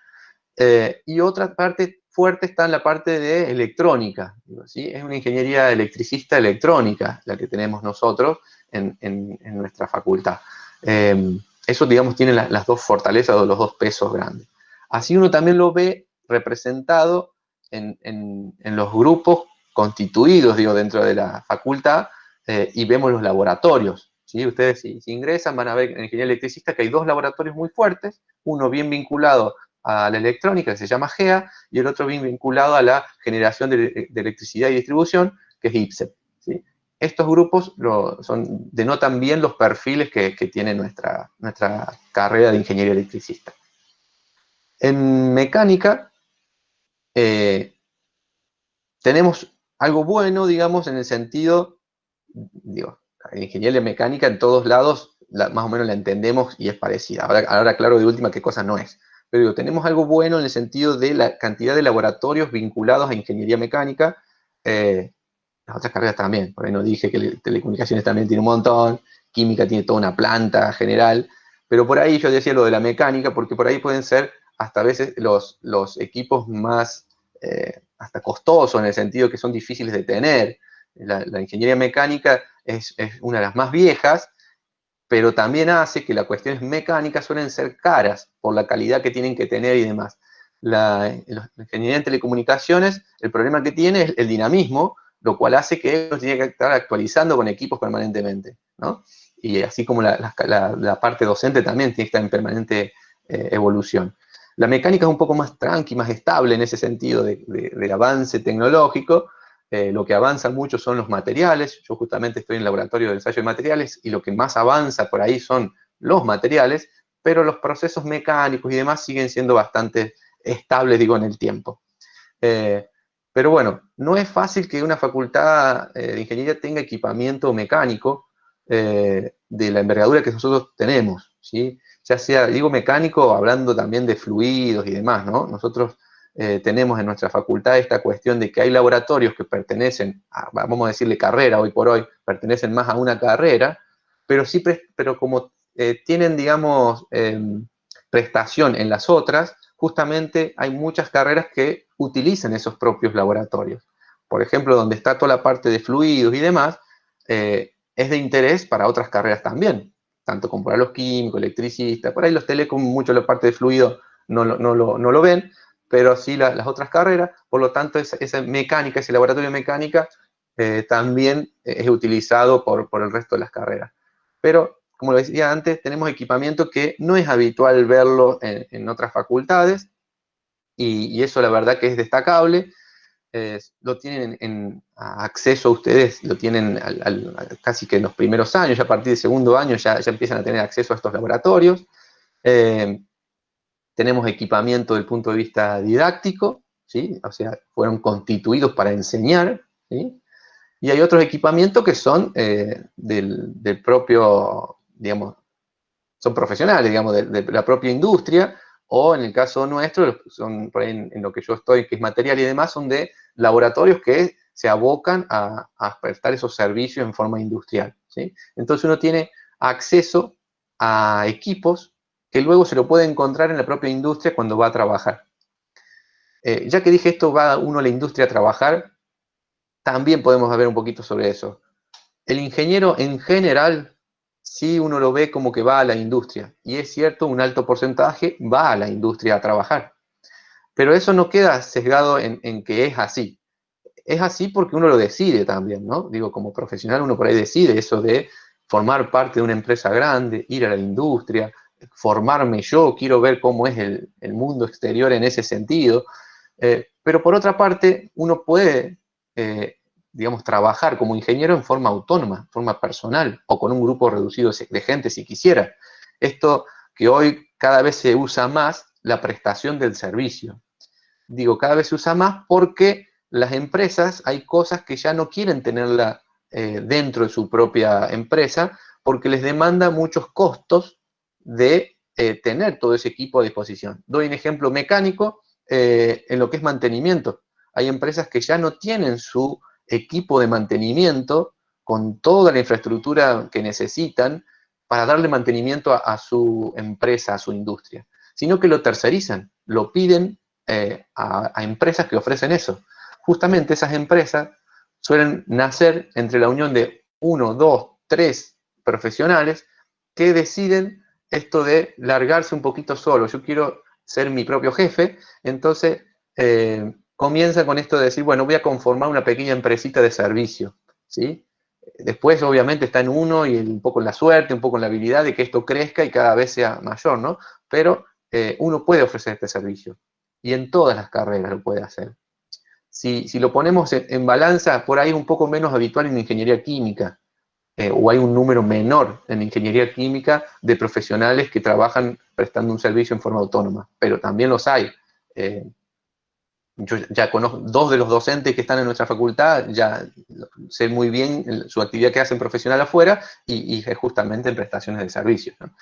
y otra parte fuerte está en la parte de electrónica, ¿sí? Es una ingeniería electricista electrónica la que tenemos nosotros en nuestra facultad. Eso, digamos, tiene las dos fortalezas o los dos pesos grandes. Así uno también lo ve representado en los grupos constituidos, digo, dentro de la facultad, y vemos los laboratorios, ¿sí? Ustedes si ingresan van a ver en ingeniería electricista que hay dos laboratorios muy fuertes, uno bien vinculado a la electrónica, que se llama GEA, y el otro bien vinculado a la generación de electricidad y distribución, que es IPSEP, ¿sí? Estos grupos denotan bien los perfiles que tiene nuestra carrera de ingeniería electricista. En mecánica, tenemos algo bueno, digamos, en el sentido, digo, la ingeniería mecánica en todos lados, más o menos la entendemos y es parecida. Ahora claro, de última, qué cosa no es. Pero digo, tenemos algo bueno en el sentido de la cantidad de laboratorios vinculados a ingeniería mecánica. Las otras carreras también, por ahí no dije que telecomunicaciones también tiene un montón, química tiene toda una planta general, pero por ahí yo decía lo de la mecánica, porque por ahí pueden ser hasta a veces los equipos más hasta costosos, en el sentido que son difíciles de tener. La ingeniería mecánica es una de las más viejas, pero también hace que las cuestiones mecánicas suelen ser caras por la calidad que tienen que tener y demás. la ingeniería en telecomunicaciones, el problema que tiene es el dinamismo, lo cual hace que uno tiene que estar actualizando con equipos permanentemente, ¿no? Y así como la parte docente también tiene que estar en permanente evolución. La mecánica es un poco más tranqui, más estable en ese sentido del avance tecnológico. Lo que avanza mucho son los materiales. Yo justamente estoy en el laboratorio de ensayo de materiales y lo que más avanza por ahí son los materiales, pero los procesos mecánicos y demás siguen siendo bastante estables, digo, en el tiempo. Pero bueno, no es fácil que una facultad de ingeniería tenga equipamiento mecánico de la envergadura que nosotros tenemos, ¿sí? Ya sea, digo mecánico, hablando también de fluidos y demás, ¿no? Nosotros tenemos en nuestra facultad esta cuestión de que hay laboratorios que pertenecen a, vamos a decirle carrera hoy por hoy, pertenecen más a una carrera, pero sí, pero como tienen, digamos, prestación en las otras, justamente hay muchas carreras que utilizan esos propios laboratorios. Por ejemplo, donde está toda la parte de fluidos y demás, es de interés para otras carreras también, tanto como para los químicos, electricistas, por ahí los telecom, mucho la parte de fluido no lo ven, pero sí las otras carreras, por lo tanto esa mecánica, ese laboratorio de mecánica, también es utilizado por el resto de las carreras. Pero, como lo decía antes, tenemos equipamiento que no es habitual verlo en otras facultades, y eso la verdad que es destacable. Lo tienen en acceso a ustedes, lo tienen casi que en los primeros años, ya a partir del segundo año ya empiezan a tener acceso a estos laboratorios. Tenemos equipamiento desde el punto de vista didáctico, ¿sí? O sea, fueron constituidos para enseñar, ¿sí? Y hay otros equipamientos que son del propio, digamos, son profesionales, digamos, de la propia industria, o en el caso nuestro, son por ahí en lo que yo estoy, que es material y demás, son de laboratorios que se abocan a prestar esos servicios en forma industrial, ¿sí? Entonces uno tiene acceso a equipos que luego se lo puede encontrar en la propia industria cuando va a trabajar. Ya que dije esto, va uno a la industria a trabajar, también podemos ver un poquito sobre eso. El ingeniero en general, sí uno lo ve como que va a la industria, y es cierto, un alto porcentaje va a la industria a trabajar, pero eso no queda sesgado en que es así. Es así porque uno lo decide también, ¿no? Digo, como profesional uno por ahí decide eso de formar parte de una empresa grande, ir a la industria, formarme yo, quiero ver cómo es el mundo exterior en ese sentido. Pero por otra parte, uno puede, digamos, trabajar como ingeniero en forma autónoma, en forma personal, o con un grupo reducido de gente si quisiera. Esto que hoy cada vez se usa más, la prestación del servicio. Digo, cada vez se usa más porque las empresas, hay cosas que ya no quieren tenerla dentro de su propia empresa porque les demanda muchos costos de tener todo ese equipo a disposición. Doy un ejemplo mecánico en lo que es mantenimiento. Hay empresas que ya no tienen su equipo de mantenimiento con toda la infraestructura que necesitan para darle mantenimiento a su empresa, a su industria, sino que lo tercerizan, lo piden a empresas que ofrecen eso. Justamente esas empresas suelen nacer entre la unión de 1, 2, 3 profesionales que deciden esto de largarse un poquito solo. Yo quiero ser mi propio jefe, entonces comienza con esto de decir, bueno, voy a conformar una pequeña empresita de servicio, ¿sí? Después, obviamente, está en uno y un poco en la suerte, un poco en la habilidad de que esto crezca y cada vez sea mayor, ¿no? Pero uno puede ofrecer este servicio y en todas las carreras lo puede hacer. Si lo ponemos en balanza, por ahí es un poco menos habitual en ingeniería química, o hay un número menor en ingeniería química de profesionales que trabajan prestando un servicio en forma autónoma, pero también los hay. Yo ya conozco 2 de los docentes que están en nuestra facultad, ya sé muy bien su actividad que hacen profesional afuera y es justamente en prestaciones de servicios, ¿no?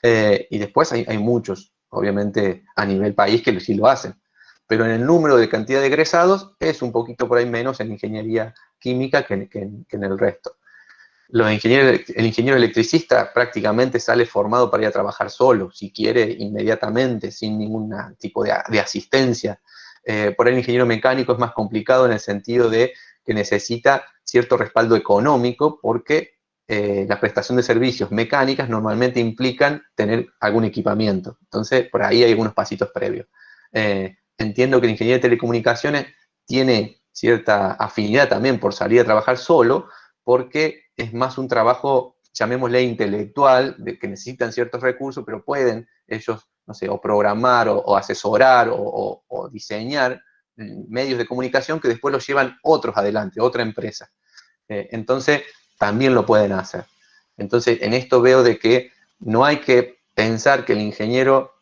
Y después hay muchos, obviamente, a nivel país que sí lo hacen. Pero en el número de cantidad de egresados es un poquito por ahí menos en ingeniería química que en el resto. El ingeniero electricista prácticamente sale formado para ir a trabajar solo, si quiere, inmediatamente, sin ningún tipo de asistencia. Por ahí el ingeniero mecánico es más complicado en el sentido de que necesita cierto respaldo económico porque la prestación de servicios mecánicas normalmente implican tener algún equipamiento. Entonces, por ahí hay algunos pasitos previos. entiendo que el ingeniero de telecomunicaciones tiene cierta afinidad también por salir a trabajar solo, porque es más un trabajo, llamémosle intelectual, de que necesitan ciertos recursos, pero pueden ellos, no sé, o programar, o asesorar, o diseñar medios de comunicación que después los llevan otros adelante, otra empresa. Entonces, también lo pueden hacer. Entonces, en esto veo de que no hay que pensar que el ingeniero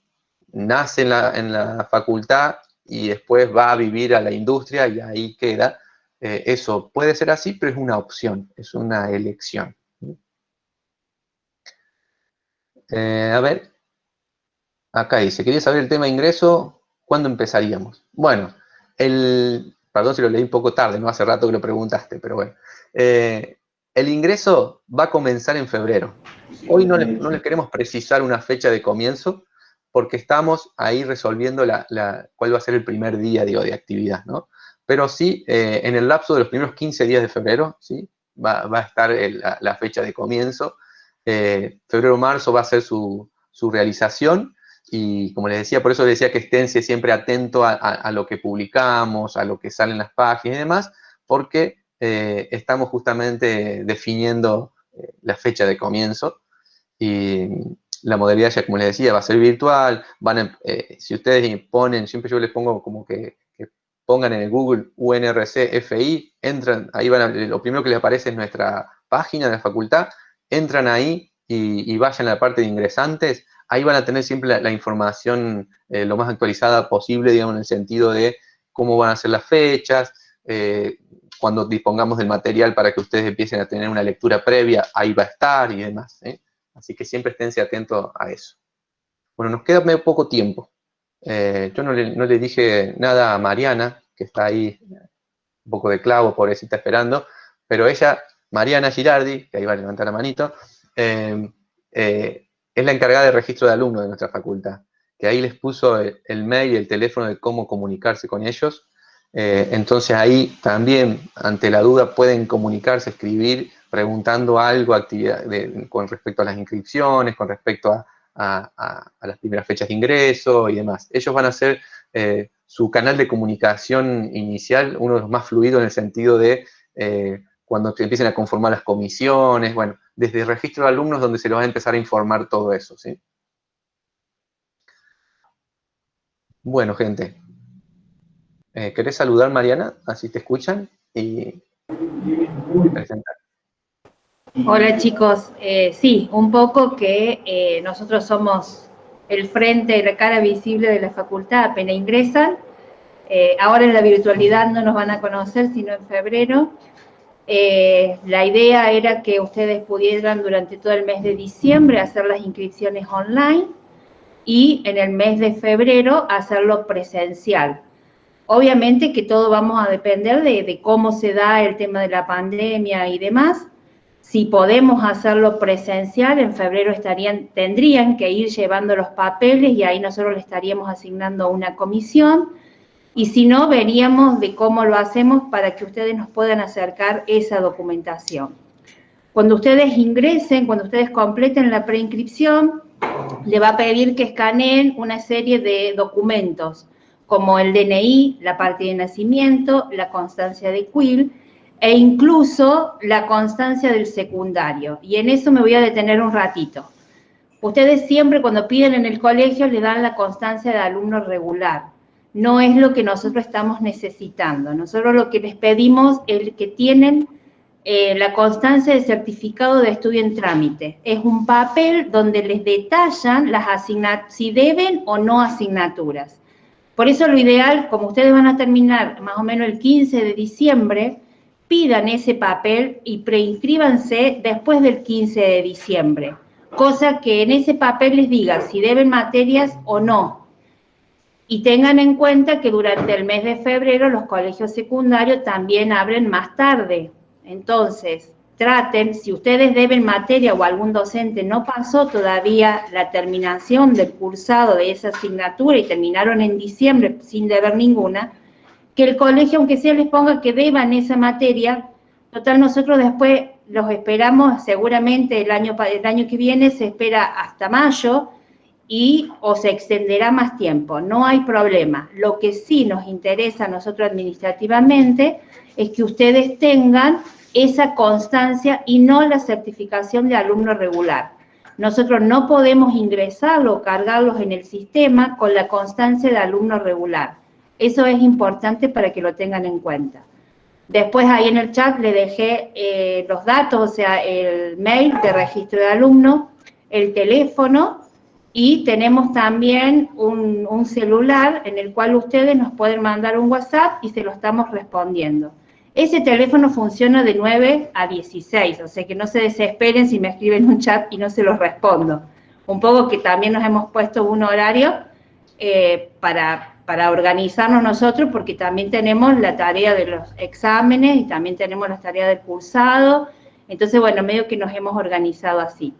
nace en la facultad y después va a vivir a la industria y ahí queda. Eso puede ser así, pero es una opción, es una elección. A ver, acá dice, quería saber el tema de ingreso, ¿cuándo empezaríamos? Bueno, perdón si lo leí un poco tarde, no hace rato que lo preguntaste, pero bueno. El ingreso va a comenzar en febrero. Hoy no les queremos precisar una fecha de comienzo, porque estamos ahí resolviendo cuál va a ser el primer día, digo, de actividad, ¿no? Pero sí, en el lapso de los primeros 15 días de febrero, ¿sí? Va a estar la fecha de comienzo. Febrero-marzo va a ser su realización, y como les decía, por eso les decía que esténse siempre atento a lo que publicamos, a lo que sale en las páginas y demás, porque estamos justamente definiendo la fecha de comienzo, y la modalidad ya, como les decía, va a ser virtual. Si ustedes ponen, siempre yo les pongo como que pongan en el Google UNRC FI, entran, ahí lo primero que les aparece es nuestra página de la facultad, entran ahí y vayan a la parte de ingresantes, ahí van a tener siempre la información lo más actualizada posible, digamos, en el sentido de cómo van a ser las fechas, cuando dispongamos del material para que ustedes empiecen a tener una lectura previa, ahí va a estar y demás, ¿eh? Así que siempre esténse atentos a eso. Bueno, nos queda medio poco tiempo. Yo no le dije nada a Mariana, que está ahí un poco de clavo, pobrecita, esperando, pero ella, Mariana Girardi, que ahí va a levantar la manito, es la encargada de registro de alumnos de nuestra facultad, que ahí les puso el mail y el teléfono de cómo comunicarse con ellos. Entonces ahí también, ante la duda, pueden comunicarse, escribir, preguntando algo con respecto a las inscripciones, con respecto a las primeras fechas de ingreso y demás. Ellos van a ser su canal de comunicación inicial, uno de los más fluidos en el sentido de cuando se empiecen a conformar las comisiones, bueno, desde el registro de alumnos donde se les va a empezar a informar todo eso, ¿sí? Bueno, gente, ¿querés saludar, Mariana? Así te escuchan y presentar. Hola chicos, sí, un poco que nosotros somos el frente, la cara visible de la facultad, apenas ingresan. Ahora en la virtualidad no nos van a conocer, sino en febrero. La idea era que ustedes pudieran durante todo el mes de diciembre hacer las inscripciones online y en el mes de febrero hacerlo presencial. Obviamente que todo vamos a depender de cómo se da el tema de la pandemia y demás. Si podemos hacerlo presencial, en febrero tendrían que ir llevando los papeles y ahí nosotros le estaríamos asignando una comisión. Y si no, veríamos de cómo lo hacemos para que ustedes nos puedan acercar esa documentación. Cuando ustedes ingresen, cuando ustedes completen la preinscripción, le va a pedir que escaneen una serie de documentos, como el DNI, la partida de nacimiento, la constancia de CUIL, e incluso la constancia del secundario. Y en eso me voy a detener un ratito. Ustedes siempre cuando piden en el colegio le dan la constancia de alumno regular. No es lo que nosotros estamos necesitando. Nosotros lo que les pedimos es que tienen la constancia de certificado de estudio en trámite. Es un papel donde les detallan las si deben o no asignaturas. Por eso lo ideal, como ustedes van a terminar más o menos el 15 de diciembre, pidan ese papel y preinscríbanse después del 15 de diciembre. Cosa que en ese papel les diga si deben materias o no. Y tengan en cuenta que durante el mes de febrero los colegios secundarios también abren más tarde. Entonces, traten, si ustedes deben materia o algún docente no pasó todavía la terminación del cursado de esa asignatura y terminaron en diciembre sin deber ninguna, que el colegio, aunque sea, les ponga que deban esa materia. Total, nosotros después los esperamos, seguramente el año que viene se espera hasta mayo, o se extenderá más tiempo, no hay problema. Lo que sí nos interesa a nosotros administrativamente es que ustedes tengan esa constancia y no la certificación de alumno regular. Nosotros no podemos ingresarlo o cargarlos en el sistema con la constancia de alumno regular. Eso es importante para que lo tengan en cuenta. Después ahí en el chat le dejé los datos, o sea, el mail de registro de alumno, el teléfono, y tenemos también un celular en el cual ustedes nos pueden mandar un WhatsApp y se lo estamos respondiendo. Ese teléfono funciona de 9 a 16, o sea que no se desesperen si me escriben un chat y no se los respondo. Un poco que también nos hemos puesto un horario para organizarnos nosotros, porque también tenemos la tarea de los exámenes y también tenemos la tarea del cursado. Entonces, bueno, medio que nos hemos organizado así.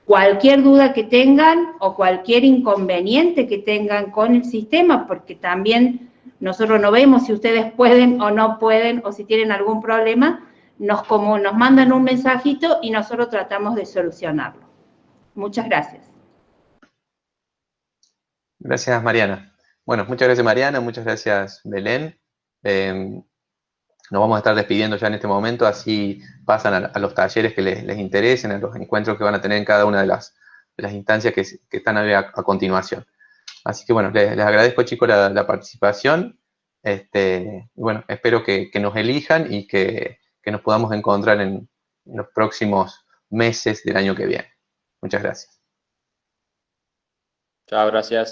Cualquier duda que tengan o cualquier inconveniente que tengan con el sistema, porque también nosotros no vemos si ustedes pueden o no pueden, o si tienen algún problema, nos mandan un mensajito y nosotros tratamos de solucionarlo. Muchas gracias. Gracias, Mariana. Bueno, muchas gracias, Mariana, muchas gracias, Belén. Nos vamos a estar despidiendo ya en este momento, así pasan a los talleres que les interesen, a los encuentros que van a tener en cada una de las instancias que están a continuación. Así que bueno, les agradezco, chicos, la participación. Bueno, espero que nos elijan y que nos podamos encontrar en los próximos meses del año que viene. Muchas gracias. Chao, gracias.